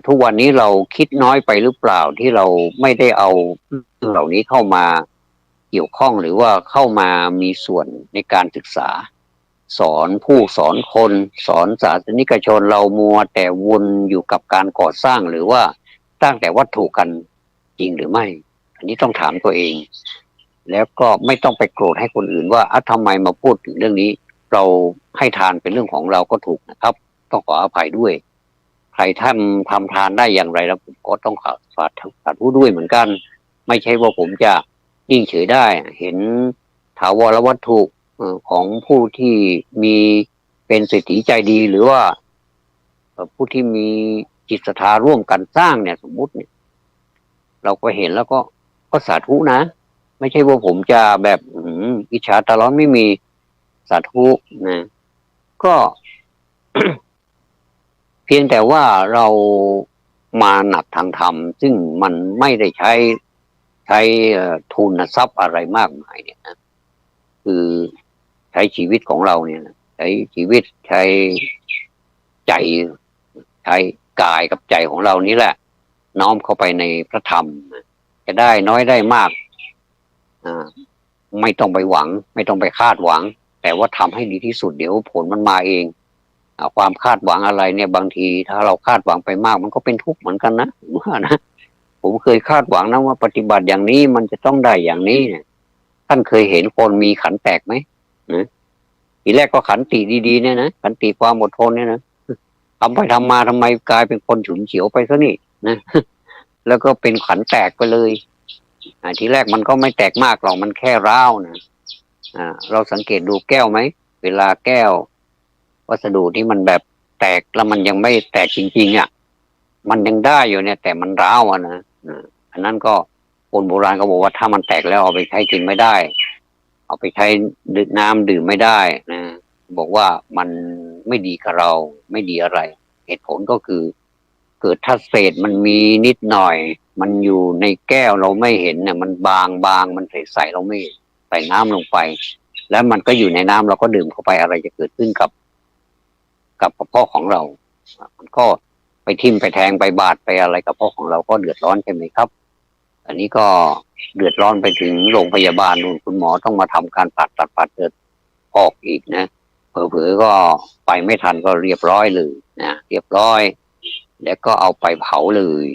Speaker 1: ทุกวันนี้เราคิดน้อยไปหรือเปล่าที่เราไม่ได้เอาเรื่องเหล่านี้เข้ามาเกี่ยวข้องหรือว่าเข้ามามีส่วนในการศึกษาสอนผู้สอนคนสอนศาสนิกชนเรามัวแต่วนอยู่กับการก่อสร้างหรือว่าสร้างแต่วัตถุกันจริงหรือไม่อันนี้ต้องถามตัวเองแล้วก็ไม่ต้องไปโกรธให้คนอื่นว่าทำไมมาพูดถึงเรื่องนี้เราให้ทานเป็นเรื่องของเราก็ถูกนะครับต้องขออภัยด้วยใครทำทานได้อย่างไรแล้วผมก็ต้องสาธุด้วยเหมือนกันไม่ใช่ว่าผมจะนิ่งเฉยได้เห็นถาวรวัตถุของผู้ที่มีเป็นเศรษฐีใจดีหรือว่าผู้ที่มีจิตศรัทธาร่วมกันสร้างเนี่ยสมมุติเนี่ยเราก็เห็นแล้วก็สาธุนะไม่ใช่ว่าผมจะแบบอิจฉาตะร้อนไม่มีสาธุนะก็ เพียงแต่ว่าเรามาหนักทางธรรมซึ่งมันไม่ได้ใช้ทุนทรัพย์อะไรมากมายเนี่ยนะคือใช้ชีวิตของเราเนี่ยนะใช้ชีวิตใช้ใจใช้กายกับใจของเรานี่แหละน้อมเข้าไปในพระธรรมจะได้น้อยได้มากไม่ต้องไปหวังไม่ต้องไปคาดหวังแต่ว่าทำให้ดีที่สุดเดี๋ยวผลมันมาเองความคาดหวังอะไรเนี่ยบางทีถ้าเราคาดหวังไปมากมันก็เป็นทุกข์เหมือนกันนะว่านะ ผมเคยคาดหวังนะว่าปฏิบัติอย่างนี้มันจะต้องได้อย่างนี้เนี่ยท่านเคยเห็นคนมีขันแตกไหมนะทีแรกก็ขันติดีๆเนี่ยนะขันติความอดทนเนี่ยนะทำไปทำมาทำไมกลายเป็นคนฉุนเฉียวไปซะนี่นะแล้วก็เป็นขันแตกไปเลยทีแรกมันก็ไม่แตกมากหรอกมันแค่ร้าวนะเราสังเกตดูแก้วไหมเวลาแก้ววัสดุที่มันแบบแตกแล้วมันยังไม่แตกจริงๆอ่ะมันยังได้อยู่เนี่ยแต่มันร้าวอ่ะนะอันนั้นก็คนโบราณก็บอกว่าถ้ามันแตกแล้วเอาไปใช้กินไม่ได้เอาไปใช้ดื่มน้ำดื่มไม่ได้นะบอกว่ามันไม่ดีกับเราไม่ดีอะไรเหตุผลก็คือเกิดถ้าเศษมันมีนิดหน่อยมันอยู่ในแก้วเราไม่เห็นเนี่ยมันบางมันใสๆเราไม่ใส่น้ำลงไปแล้วมันก็อยู่ในน้ำเราก็ดื่มเข้าไปอะไรจะเกิดขึ้นกับกระเพาะของเรามันก็ไปทิ่มไปแทงไปบาดไปอะไรกระเพาะของเราก็เดือดร้อนใช่ไหมครับอันนี้ก็เดือดร้อนไปถึงโรงพยาบาลนู่นคุณหมอต้องมาทำการตัดเลือดออกอีกนะเผลอๆก็ไปไม่ทันก็เรียบร้อยเลยนะเรียบร้อยแล้วก็เอาไปเผาเลย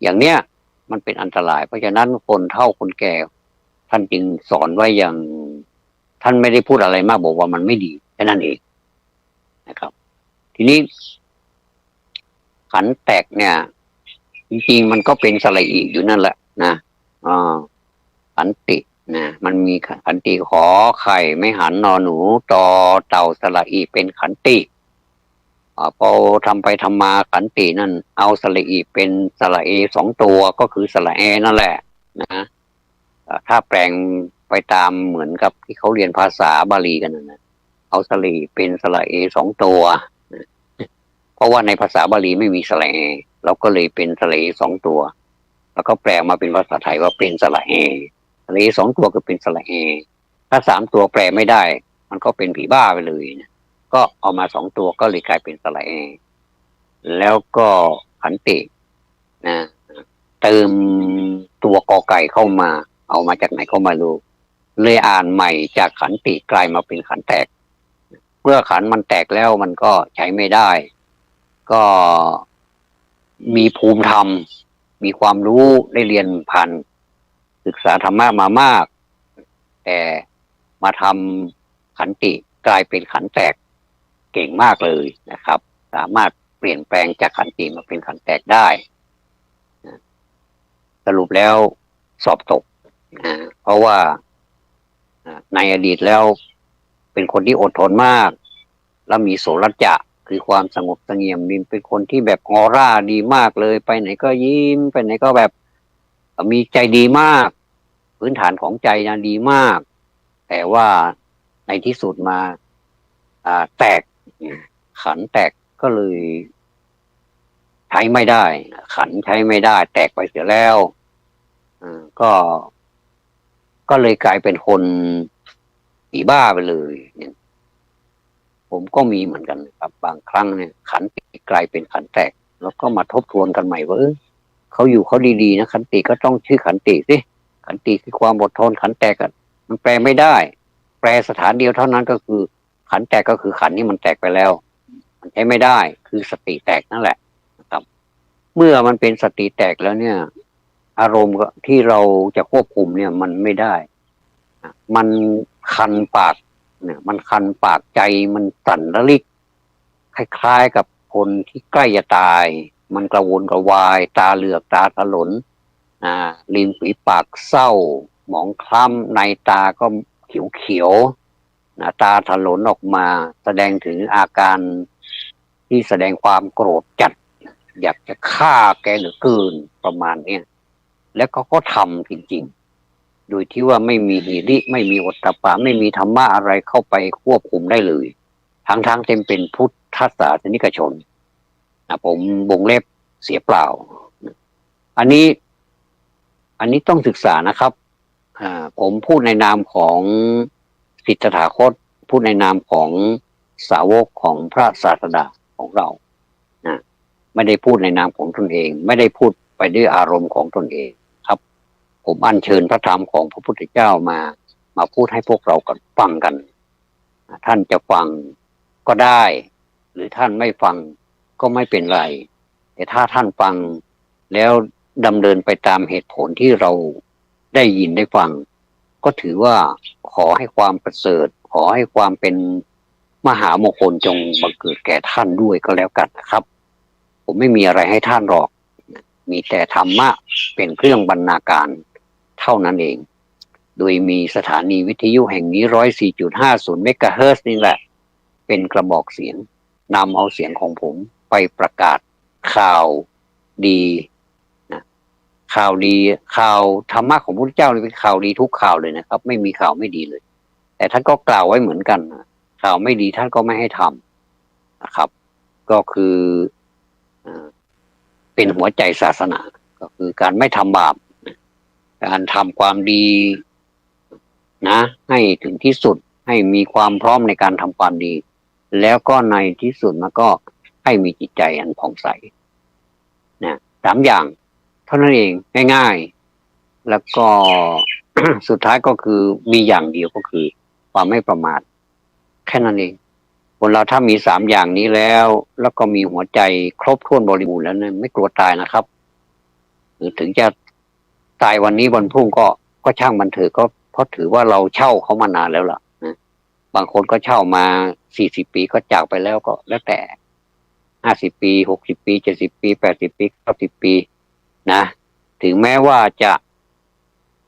Speaker 1: อย่างเนี้ยมันเป็นอันตรายเพราะฉะนั้นคนเฒ่าคนแก่ท่านจึงสอนไว้อย่างท่านไม่ได้พูดอะไรมากบอกว่ามันไม่ดีแค่นั้นเองนะครับทีนี้ขันแตกเนี่ยจริงๆมันก็เป็นสระอีอยู่นั่นแหละนะขันตินะมันมีขันติขอไข่ไม่หันนอหนูตอเต่าสระอีเป็นขันติพอทำไปทำมาขันตินั่นเอาสระอีเป็นสระเอ2 ตัวก็คือสระแอนั่นแหละนะถ้าแปลงไปตามเหมือนกับที่เขาเรียนภาษาบาลีกันนะเอาสระอีเป็นสระเอ2 ตัวเพราะว่าในภาษาบาลีไม่มีสระเอเราก็เลยเป็นสระเอ2 ตัวแล้วก็แปลมาเป็นภาษาไทยว่าเป็นสระเอสระเอ2 ตัวก็เป็นสระเอถ้า3 ตัวแปลไม่ได้มันก็เป็นผีบ้าไปเลยนะก็เอามา2 ตัวก็เลยกลายเป็นสระเอแล้วก็ขันตินะเติมตัวกอไก่เข้ามาเอามาจากไหนก็ไม่รู้เลยอ่านใหม่จากขันติกลายมาเป็นขันแตกเมื่อขันมันแตกแล้วมันก็ใช้ไม่ได้ก็มีภูมิธรรมมีความรู้ได้เรียนผ่านศึกษาธรรมะมามากแต่มาทำขันติกลายเป็นขันแตกเก่งมากเลยนะครับสามารถเปลี่ยนแปลงจากขันติมาเป็นขันแตกได้สรุปแล้วสอบตกเพราะว่าในอดีตแล้วเป็นคนที่อดทนมากแล้วมีโสรัจจะคือความสงบเสงี่ยมเป็นคนที่แบบออร่าดีมากเลยไปไหนก็ยิ้มไปไหนก็แบบมีใจดีมากพื้นฐานของใจนะดีมากแต่ว่าในที่สุดมาแตกขันแตกก็เลยใช้ไม่ได้ขันใช้ไม่ได้แตกไปเสียแล้วก็ก็เลยกลายเป็นคนผีบ้าไปเลยเนี่ยผมก็มีเหมือนกันครับบางครั้งเนี่ยขันติกลายเป็นขันแตกแล้วก็มาทบทวนกันใหม่ว่าเขาอยู่เขาดีๆนะขันติก็ต้องชื่อขันติสิขันติคือความอดทนขันแตกมันแปลไม่ได้แปลสถานเดียวเท่านั้นก็คือขันแตกก็คือขันที่มันแตกไปแล้วมันใช้ไม่ได้คือสติแตกนั่นแหละนะครับเมื่อมันเป็นสติแตกแล้วเนี่ยอารมณ์ที่เราจะควบคุมเนี่ยมันไม่ได้มันคันปากเนี่ยมันคันปากใจมันสั่นระลิกคล้ายๆกับคนที่ใกล้จะตายมันกระวนกระวายตาเหลือกตาถลนริมฝีปากเศร้าหมองคล้ำในตาก็เขียวตาถลนออกมาแสดงถึงอาการที่แสดงความโกรธจัดอยากจะฆ่าแกเหลือเกินประมาณเนี้ยแล้วก็ทำจริงๆโดยที่ว่าไม่มีหิริไม่มีโอตตัปปะไม่มีธรรมะอะไรเข้าไปควบคุมได้เลยทั้งเต็มเป็นพุทธศาสนิกชนผมวงเล็บเสียเปล่าอันนี้ต้องศึกษานะครับผมพูดในนามของศิทธัตถาคตพูดในนามของสาวกของพระศาสดาของเราไม่ได้พูดในนามของตนเองไม่ได้พูดไปด้วยอารมณ์ของตนเองครับผมอัญเชิญพระธรรมของพระพุทธเจ้ามาพูดให้พวกเรากันฟังกันท่านจะฟังก็ได้หรือท่านไม่ฟังก็ไม่เป็นไรแต่ถ้าท่านฟังแล้ว ดำเนินไปตามเหตุผลที่เราได้ยินได้ฟังก็ถือว่าขอให้ความประเสริฐขอให้ความเป็นมหามงคลจงบังเกิดแก่ท่านด้วยก็แล้วกันนะครับผมไม่มีอะไรให้ท่านหรอกมีแต่ธรรมะเป็นเครื่องบรรณาการเท่านั้นเองโดยมีสถานีวิทยุแห่งนี้104.50 เมกะเฮิรตซ์นี่แหละเป็นกระบอกเสียงนำเอาเสียงของผมไปประกาศข่าวดีนะข่าวดีข่าวธรรมะของพระพุทธเจ้าเป็นข่าวดีทุกข่าวเลยนะครับไม่มีข่าวไม่ดีเลยแต่ท่านก็กล่าวไว้เหมือนกันข่าวไม่ดีท่านก็ไม่ให้ทำนะครับก็คือเป็นหัวใจศาสนาก็คือการไม่ทำบาปการทำความดีนะให้ถึงที่สุดให้มีความพร้อมในการทำความดีแล้วก็ในที่สุดมันก็ให้มีจิตใจอันผ่องใสนะ3 อย่างเท่านั้นเองง่ายๆแล้วก็ สุดท้ายก็คือมีอย่างเดียวก็คือความไม่ประมาทแค่นั้นเองคนเราถ้ามี3 อย่างนี้แล้วก็มีหัวใจครบถ้วนบริบูรณ์แล้วเนี่ยไม่กลัวตายนะครับหรือถึงจะตายวันนี้วันพรุ่งก็ช่างมันเถอะก็เพราะถือว่าเราเช่าเขามานานแล้วล่ะนะบางคนก็เช่ามา40 ปีก็จากไปแล้วก็แล้วแต่50 ปี60 ปี70 ปี80 ปี90 ปีนะถึงแม้ว่าจะ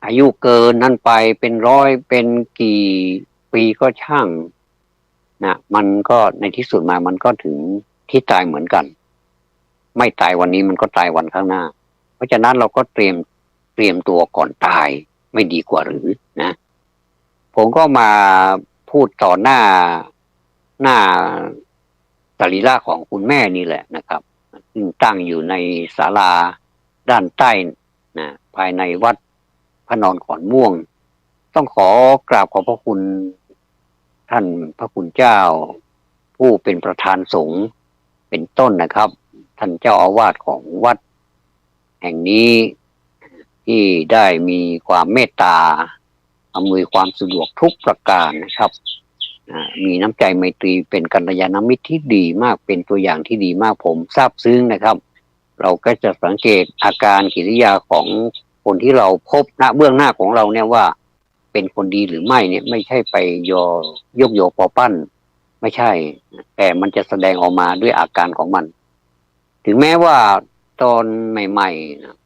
Speaker 1: อายุเกินนั่นไปเป็น100เป็นกี่ปีก็ช่างนะมันก็ในที่สุดมามันก็ถึงที่ตายเหมือนกันไม่ตายวันนี้มันก็ตายวันข้างหน้าเพราะฉะนั้นเราก็เตรียมตัวก่อนตายไม่ดีกว่าหรือนะผมก็มาพูดต่อหน้าสรีระของคุณแม่นี่แหละนะครับซึ่งตั้งอยู่ในศาลาด้านใต้นะภายในวัดพระนอนขอนม่วงต้องขอกราบขอบพระคุณท่านพระคุณเจ้าผู้เป็นประธานสงฆ์เป็นต้นนะครับท่านเจ้าอาวาสของวัดแห่งนี้ที่ได้มีความเมตตาอำนวยความสะดวกทุกประการนะครับมีน้ำใจไมตรีเป็นกัลยาณมิตรที่ดีมากเป็นตัวอย่างที่ดีมากผมซาบซึ้งนะครับเราก็จะสังเกตอาการกิริยาของคนที่เราพบณเบื้องหน้าของเราเนี่ยว่าเป็นคนดีหรือไม่เนี่ยไม่ใช่ไปยกโยปอปั้นไม่ใช่แต่มันจะแสดงออกมาด้วยอาการของมันถึงแม้ว่าตอนใหม่ๆนะ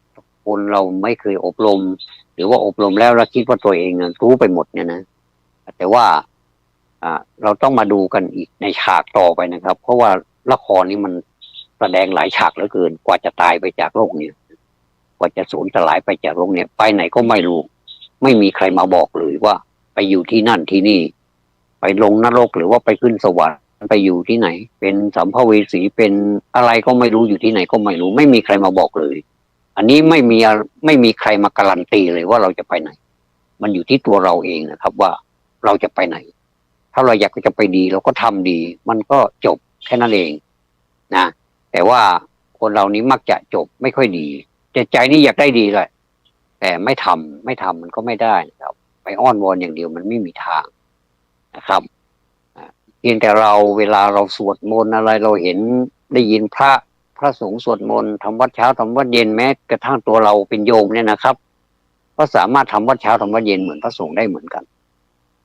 Speaker 1: คนเราไม่เคยอบรมหรือว่าอบรมแล้วคิดว่าตัวเองรู้ไปหมดเนี่ยนะแต่ว่าเราต้องมาดูกันอีกในฉากต่อไปนะครับเพราะว่าละครนี้มันแสดงหลายฉากเหลือเกินกว่าจะตายไปจากโลกนี้กว่าจะสูญสลายไปจากโลกนี้ไปไหนก็ไม่รู้ไม่มีใครมาบอกเลยว่าไปอยู่ที่นั่นที่นี่ไปลงนรกหรือว่าไปขึ้นสวรรค์ไปอยู่ที่ไหนเป็นสัมภเวสีเป็นอะไรก็ไม่รู้อยู่ที่ไหนก็ไม่รู้ไม่มีใครมาบอกเลยอันนี้ไม่มีใครมาการันตีเลยว่าเราจะไปไหนมันอยู่ที่ตัวเราเองนะครับว่าเราจะไปไหนถ้าเราอยากจะไปดีเราก็ทำดีมันก็จบแค่นั้นเองนะแต่ว่าคนเรานี้มักจะจบไม่ค่อยดีใจนี่อยากได้ดีเลยแต่ไม่ทำมันก็ไม่ได้นะครับไปอ้อนวอนอย่างเดียวมันไม่มีทางนะครับเพียงแต่เราเวลาเราสวดมนต์อะไรเราเห็นได้ยินพระสงฆ์สวดมนต์ทำวัดเช้าทำวัดเย็นแม้กระทั่งตัวเราเป็นโยมเนี่ยนะครับก็สามารถทำวัดเช้าทำวัดเย็นเหมือนพระสงฆ์ได้เหมือนกัน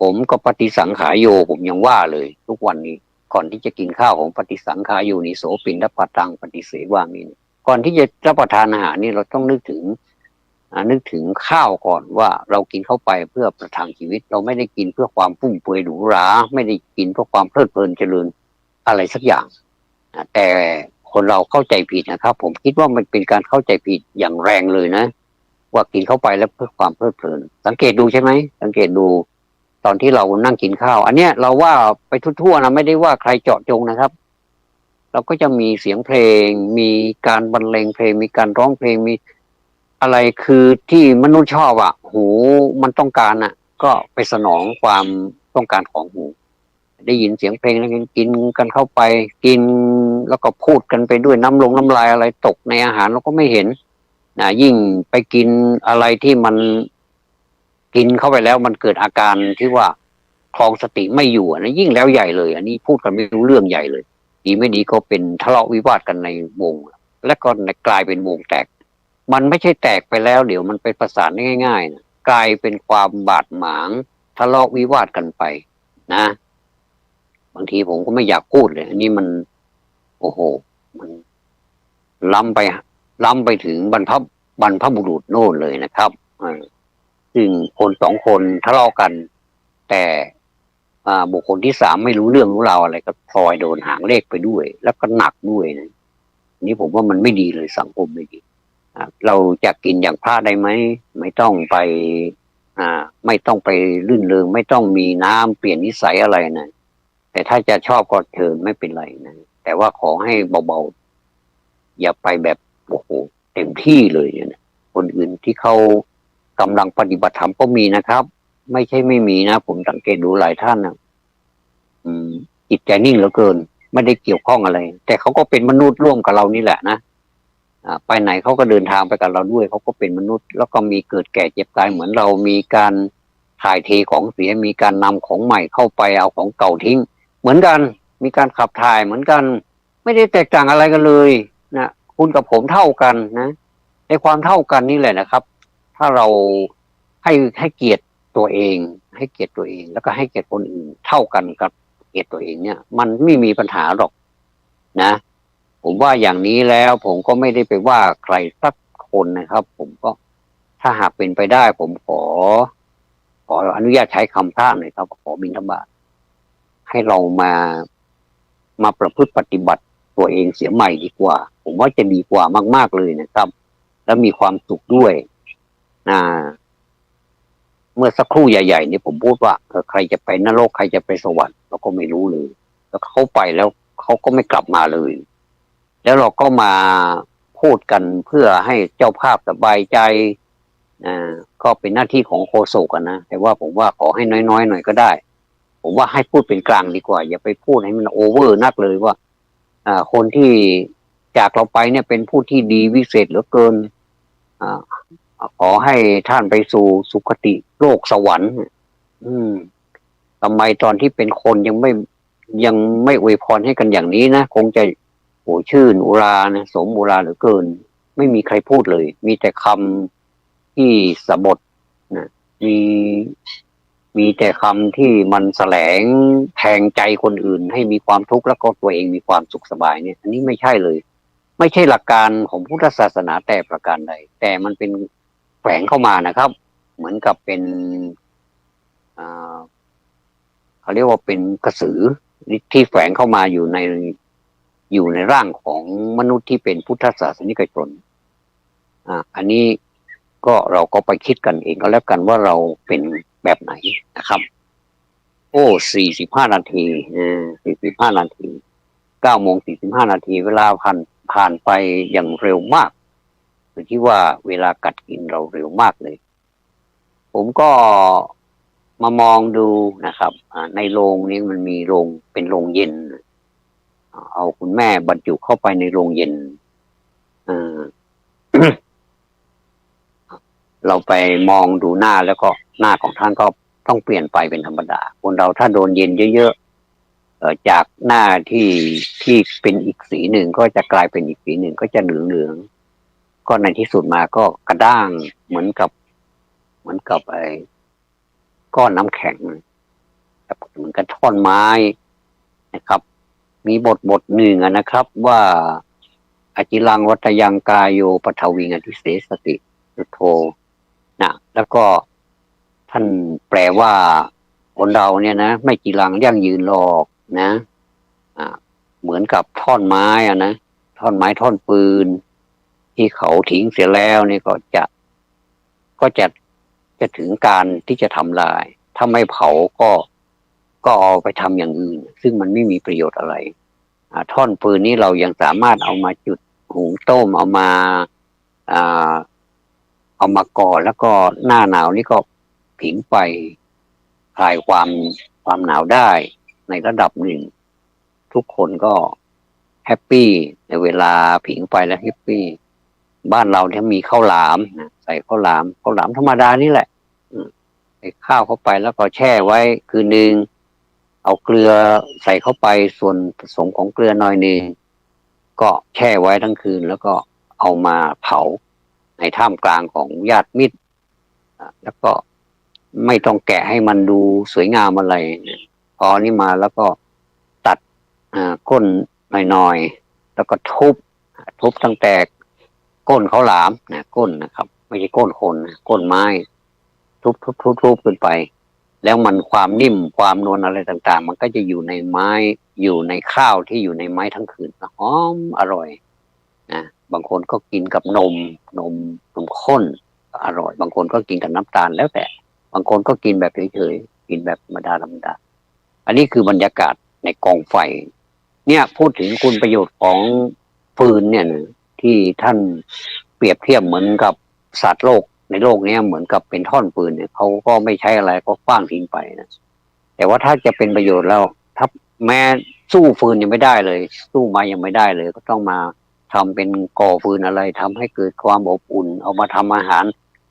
Speaker 1: ผมก็ปฏิสังขารโยผมยังว่าเลยทุกวันนี้ก่อนที่จะกินข้าวของปฏิสังขารโยนิโสปินดปัตตังปฏิเสวามินก่อนที่จะรับประทานอาหารนี่เราต้องนึกถึงข้าวก่อนว่าเรากินเข้าไปเพื่อประทังชีวิตเราไม่ได้กินเพื่อความฟุ่มเฟือยหรูหราไม่ได้กินเพื่อความเพลิดเพลินเจริญอะไรสักอย่างแต่คนเราเข้าใจผิดนะครับผมคิดว่ามันเป็นการเข้าใจผิดอย่างแรงเลยนะว่ากินเข้าไปแล้วเพื่อความเพลิดเพลินสังเกตดูใช่ไหมสังเกตดูตอนที่เรานั่งกินข้าวอันเนี้ยเราว่าไปทั่วๆนะไม่ได้ว่าใครเจาะจงนะครับเราก็จะมีเสียงเพลงมีการบรรเลงเพลงมีการร้องเพลงมีอะไรคือที่มนุษย์ชอบหูมันต้องการก็ไปสนองความต้องการของหูได้ยินเสียงเพลงแล้วกินกันเข้าไปกินแล้วก็พูดกันไปด้วยน้ำลายอะไรตกในอาหารเราก็ไม่เห็นยิ่งไปกินอะไรที่มันกินเข้าไปแล้วมันเกิดอาการที่ว่าคลองสติไม่อยู่นะยิ่งแล้วใหญ่เลยอันนี้พูดกันไม่รู้เรื่องใหญ่เลยดีไม่ดีก็เป็นทะเลาะวิวาทกันในวงและก็กลายเป็นวงแตก มันไม่ใช่แตกไปแล้วเดี๋ยวมันไปประสานได้ง่ายๆนะกลายเป็นความบาดหมางทะเลาะวิวาทกันไปนะบางทีผมก็ไม่อยากพูดเลยอันนี้มันโอ้โหมันล้ำไปล้ำไปถึงบรรพบุรุษโน่นเลยนะครับซึ่งคนสองคนทะเลาะกันแต่บุคคลที่สามไม่รู้เรื่องรู้ราวอะไรก็พลอยโดนหางเลขไปด้วยแล้วก็หนักด้วยนะนี่ผมว่ามันไม่ดีเลยสังคมไม่ดีเราจะกินอย่างพระได้ไหมไม่ต้องไปไม่ต้องไปลื่นเริงไม่ต้องมีน้ำเปลี่ยนนิสัยอะไรนะแต่ถ้าจะชอบก็เชิญไม่เป็นไรนะแต่ว่าขอให้เบาๆอย่าไปแบบโอ้โหเต็มที่เลยเนี่ยคนอื่นที่เขากำลังปฏิบัติธรรมก็มีนะครับ ไม่ใช่ไม่มีนะผมสังเกตดูหลายท่านนะจิตใจนิ่งเหลือเกินไม่ได้เกี่ยวข้องอะไรแต่เขาก็เป็นมนุษย์ร่วมกับเรานี่แหละนะไปไหนเขาก็เดินทางไปกับเราด้วยเขาก็เป็นมนุษย์แล้วก็มีเกิดแก่เจ็บตายเหมือนเรามีการถ่ายเทของเสียมีการนำของใหม่เข้าไปเอาของเก่าทิ้งเหมือนกันมีการขับถ่ายเหมือนกันไม่ได้แตกต่างอะไรกันเลยนะคุณกับผมเท่ากันนะในความเท่ากันนี่แหละนะครับ ถ้าเราให้เกียรติตัวเองให้เกียรติตัวเองแล้วก็ให้เกียรติคนอื่นเท่ากันกับเกียรติตัวเองเนี่ยมันไม่มีปัญหาหรอกนะผมว่าอย่างนี้แล้วผมก็ไม่ได้ไปว่าใครสักคนนะครับ ผมก็ถ้าหากเป็นไปได้ผมขออนุญาตใช้คำพระหน่อยครับขอบิณฑบาตให้เรามาประพฤติปฏิบัติตัวเองเสียใหม่ดีกว่าผมว่าจะดีกว่ามากๆเลยนะครับแล้วมีความสุขด้วยอ่าเมื่อสักครู่ใหญ่ๆนี่ผมพูดว่าใครจะไปนรกใครจะไปสวรรค์เราก็ไม่รู้เลยแล้วเขาไปแล้วเขาก็ไม่กลับมาเลยแล้วเราก็มาพูดกันเพื่อให้เจ้าภาพสบายใจก็เป็นหน้าที่ของโฆษกนะแต่ว่าผมว่าขอให้น้อยๆหน่อยก็ได้ผมว่าให้พูดเป็นกลางดีกว่าอย่าไปพูดให้มันโอเวอร์นักเลยว่าคนที่จากเราไปเนี่ยเป็นผู้ที่ดีวิเศษเหลือเกินขอให้ท่านไปสู่สุคติโลกสวรรค์ทำไมตอนที่เป็นคนยังไม่อวยพรให้กันอย่างนี้นะคงจะโหชื่นอุรานะสมอุราเหลือเกินไม่มีใครพูดเลยมีแต่คำที่สบถนะมีแต่คำที่มันแสลงแทงใจคนอื่นให้มีความทุกข์แล้วก็ตัวเองมีความสุขสบายเนี่ยอันนี้ไม่ใช่เลยไม่ใช่หลักการของพุทธศาสนาแต่ประการใดแต่มันเป็นแฝงเข้ามานะครับเหมือนกับเป็นเขาเรียกว่าเป็นกระสือที่แฝงเข้ามาอยู่ในร่างของมนุษย์ที่เป็นพุทธศาสนิกชนอันนี้ก็เราก็ไปคิดกันเองก็แล้วกันว่าเราเป็นแบบไหนนะครับโอ้45 นาที45 นาที9 โมง 45 นาทีเวลาผ่านไปอย่างเร็วมากคือที่ว่าเวลากัดกินเราเร็วมากเลยผมก็มามองดูนะครับในโรงนี้มันมีโรงเป็นโรงเย็นเอาคุณแม่บรรจุเข้าไปในโรงเย็นเราไปมองดูหน้าแล้วก็หน้าของท่านก็ต้องเปลี่ยนไปเป็นธรรมดาคนเราถ้าโดนเย็นเยอะๆจากหน้าที่เป็นอีกสีหนึ่งก็จะกลายเป็นอีกสีหนึ่งก็จะเหลืองก็ในที่สุดมาก็กระด้างเหมือนกับไอ้ก้อนน้ำแข็งเหมือนกับท่อนไม้นะครับมีบทหนึ่งนะครับว่าอจิรังวัตยังกายโยปทวิงอธิเสสติโทนะแล้วก็ท่านแปลว่าคนเราเนี่ยนะไม่จีรังยั่งยืนหรอกนะเหมือนกับท่อนไม้นะท่อนไม้ท่อนปืนที่เขาทิ้งเสียแล้วนี่ก็จะถึงการที่จะทำลายถ้าไม่เผาก็เอาไปทำอย่างอื่นซึ่งมันไม่มีประโยชน์อะไรท่อนปืนนี้เรายังสามารถเอามาจุดหุงต้มเอามาก่อแล้วก็หน้าหนาวนี่ก็ผิงไฟคลายความหนาวได้ในระดับหนึ่งทุกคนก็แฮปปี้ในเวลาผิงไฟแล้วแฮปปี้บ้านเราเนี่ยมีข้าวหลามนะใส่ข้าวหลามธรรมดานี่แหละใส่ข้าวเข้าไปแล้วก็แช่ไว้คืนนึงเอาเกลือใส่เข้าไปส่วนผสมของเกลือหน่อยนึงก็แช่ไว้ทั้งคืนแล้วก็เอามาเผา ในท่ามกลางของญาติมิตรแล้วก็ไม่ต้องแกะให้มันดูสวยงามอะไรพอนี่มาแล้วก็ตัดก้นหน่อยๆแล้วก็ทุบตั้งแต่ก้นเขาหลามนะก้นนะครับไม่ใช่ก้นคนนะก้นไม้ทุบขึ้นไปแล้วมันความนิ่มความนวลอะไรต่างๆมันก็จะอยู่ในไม้อยู่ในข้าวที่อยู่ในไม้ทั้งคืนหอมอร่อยนะบางคนก็กินกับนมข้นอร่อยบางคนก็กินกับน้ำตาลแล้วแต่บางคนก็กินแบบเฉยๆกินแบบธรรมดาอันนี้คือบรรยากาศในกองไฟเนี่ยพูดถึงคุณประโยชน์ของฟืนเนี่ยนะที่ท่านเปรียบเทียบเหมือนกับสัตว์โลกในโลกนี้เหมือนกับเป็นท่อนปืนเนี่ยเขาก็ไม่ใช้อะไรก็ขว้างทิ้งไปนะแต่ว่าถ้าจะเป็นประโยชน์แล้วถ้าแม้สู้ฟืนยังไม่ได้เลยสู้ไม้ยังไม่ได้เลยก็ต้องมาทำเป็นก่อฟืนอะไรทำให้เกิดความอบอุ่นเอามาทำอาหาร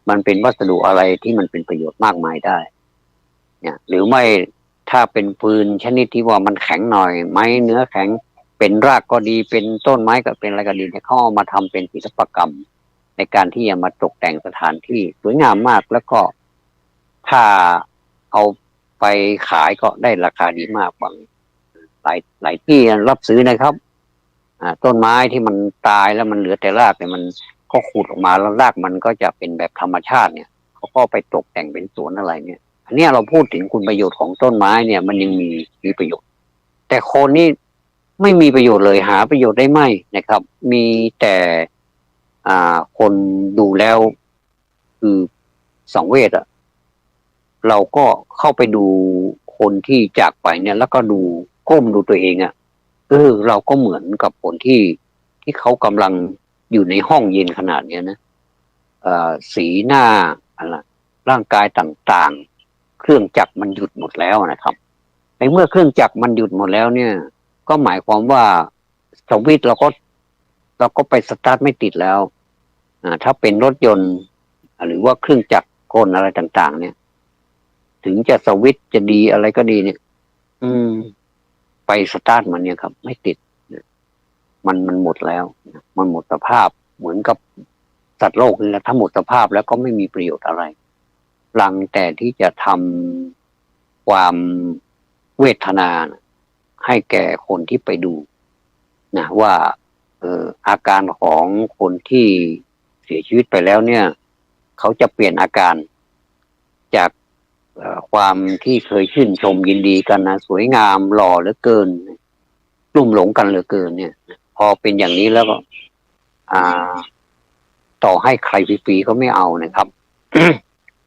Speaker 1: มันเป็นวัสดุอะไรที่มันเป็นประโยชน์มากมายได้เนี่ยหรือไม่ถ้าเป็นฟืนชนิดที่ว่ามันแข็งหน่อยไม้เนื้อแข็งเป็นรากก็ดีเป็นต้นไม้ก็เป็นอะไรก็ดีเนี่ยเขาเอามาทำเป็นศิลปกรรมในการที่จะมาตกแต่งสถานที่สวยงามมากแล้วก็ถ้าเอาไปขายก็ได้ราคาดีมากบางหลายที่รับซื้อนะครับต้นไม้ที่มันตายแล้วมันเหลือแต่รากเนี่ยมันก็ขูดออกมาแล้วรากมันก็จะเป็นแบบธรรมชาติเนี่ยเขาก็ไปตกแต่งเป็นสวนอะไรเนี่ยอันนี้เราพูดถึงคุณประโยชน์ของต้นไม้เนี่ยมันยังมีประโยชน์แต่คนนี่ไม่มีประโยชน์เลยหาประโยชน์ได้ไหมนะครับมีแต่คนดูแล้วคือสังเวชอะเราก็เข้าไปดูคนที่จากไปเนี่ยแล้วก็ดูก้มดูตัวเองอะเราก็เหมือนกับคนที่เขากำลังอยู่ในห้องเย็นขนาดเนี้ยนะสีหน้าอะไรร่างกายต่างๆเครื่องจักรมันหยุดหมดแล้วนะครับในเมื่อเครื่องจักรมันหยุดหมดแล้วเนี่ยก็หมายความว่าสวิตช์เราก็ไปสตาร์ทไม่ติดแล้วถ้าเป็นรถยนต์หรือว่าเครื่องจักรกลอะไรต่างๆเนี่ยถึงจะสวิตช์จะดีอะไรก็ดีเนี่ยไปสตาร์ทมันเนี่ยครับไม่ติดมันหมดแล้วมันหมดสภาพเหมือนกับสัตว์โลกนี่แหละถ้าหมดสภาพแล้วก็ไม่มีประโยชน์อะไรหลังแต่ที่จะทำความเวทนาให้แก่คนที่ไปดูนะว่าอาการของคนที่เสียชีวิตไปแล้วเนี่ยเขาจะเปลี่ยนอาการจากความที่เคยชื่นชมยินดีกันนะสวยงามหล่อเหลือเกินลุ่มหลงกันเหลือเกินเนี่ยพอเป็นอย่างนี้แล้วก็ต่อให้ใครฟรีๆก็ไม่เอานะครับ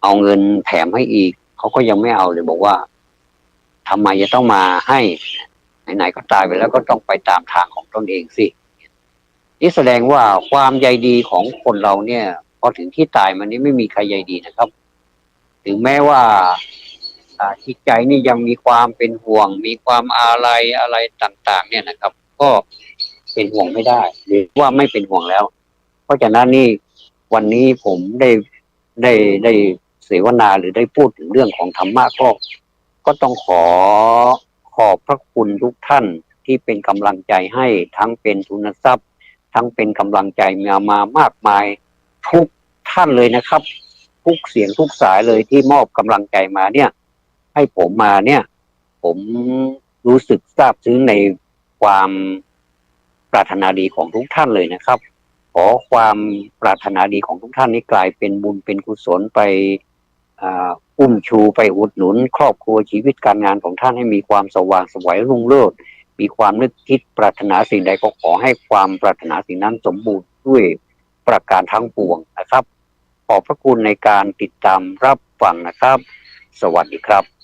Speaker 1: เอาเงินแถมให้อีกเขาก็ยังไม่เอาเลยบอกว่าทำไมจะต้องมาให้ไหนๆก็ตายไปแล้วก็ต้องไปตามทางของตนเองสินี่แสดงว่าความใยดีของคนเราเนี่ยพอถึงที่ตายมันนี่ไม่มีใครใยดีนะครับถึงแม้ว่าจิตใจนี่ยังมีความเป็นห่วงมีความอาลัยอะไรต่างๆเนี่ยนะครับก็เป็นห่วงไม่ได้หรือว่าไม่เป็นห่วงแล้วเพราะฉะนั้นนี่วันนี้ผมได้เสวนาหรือได้พูดถึงเรื่องของธรรมะก็ต้องขอบพระคุณทุกท่านที่เป็นกำลังใจให้ทั้งเป็นทุนทรัพย์ทั้งเป็นกำลังใจมามากมายทุกท่านเลยนะครับทุกเสียงทุกสายเลยที่มอบกำลังใจมาเนี่ยให้ผมมาเนี่ยผมรู้สึกซาบซึ้งในความปรารถนาดีของทุกท่านเลยนะครับขอความปรารถนาดีของทุกท่านนี้กลายเป็นบุญเป็นกุศลไปอุ้มชูไปอุดหนุนครอบครัวชีวิตการงานของท่านให้มีความสว่างไสวรุ่งโรจน์มีความนึกคิดปรารถนาสิ่งใดก็ขอให้ความปรารถนาสิ่งนั้นสมบูรณ์ด้วยประการทั้งปวงนะครับขอบพระคุณในการติดตามรับฟังนะครับสวัสดีครับ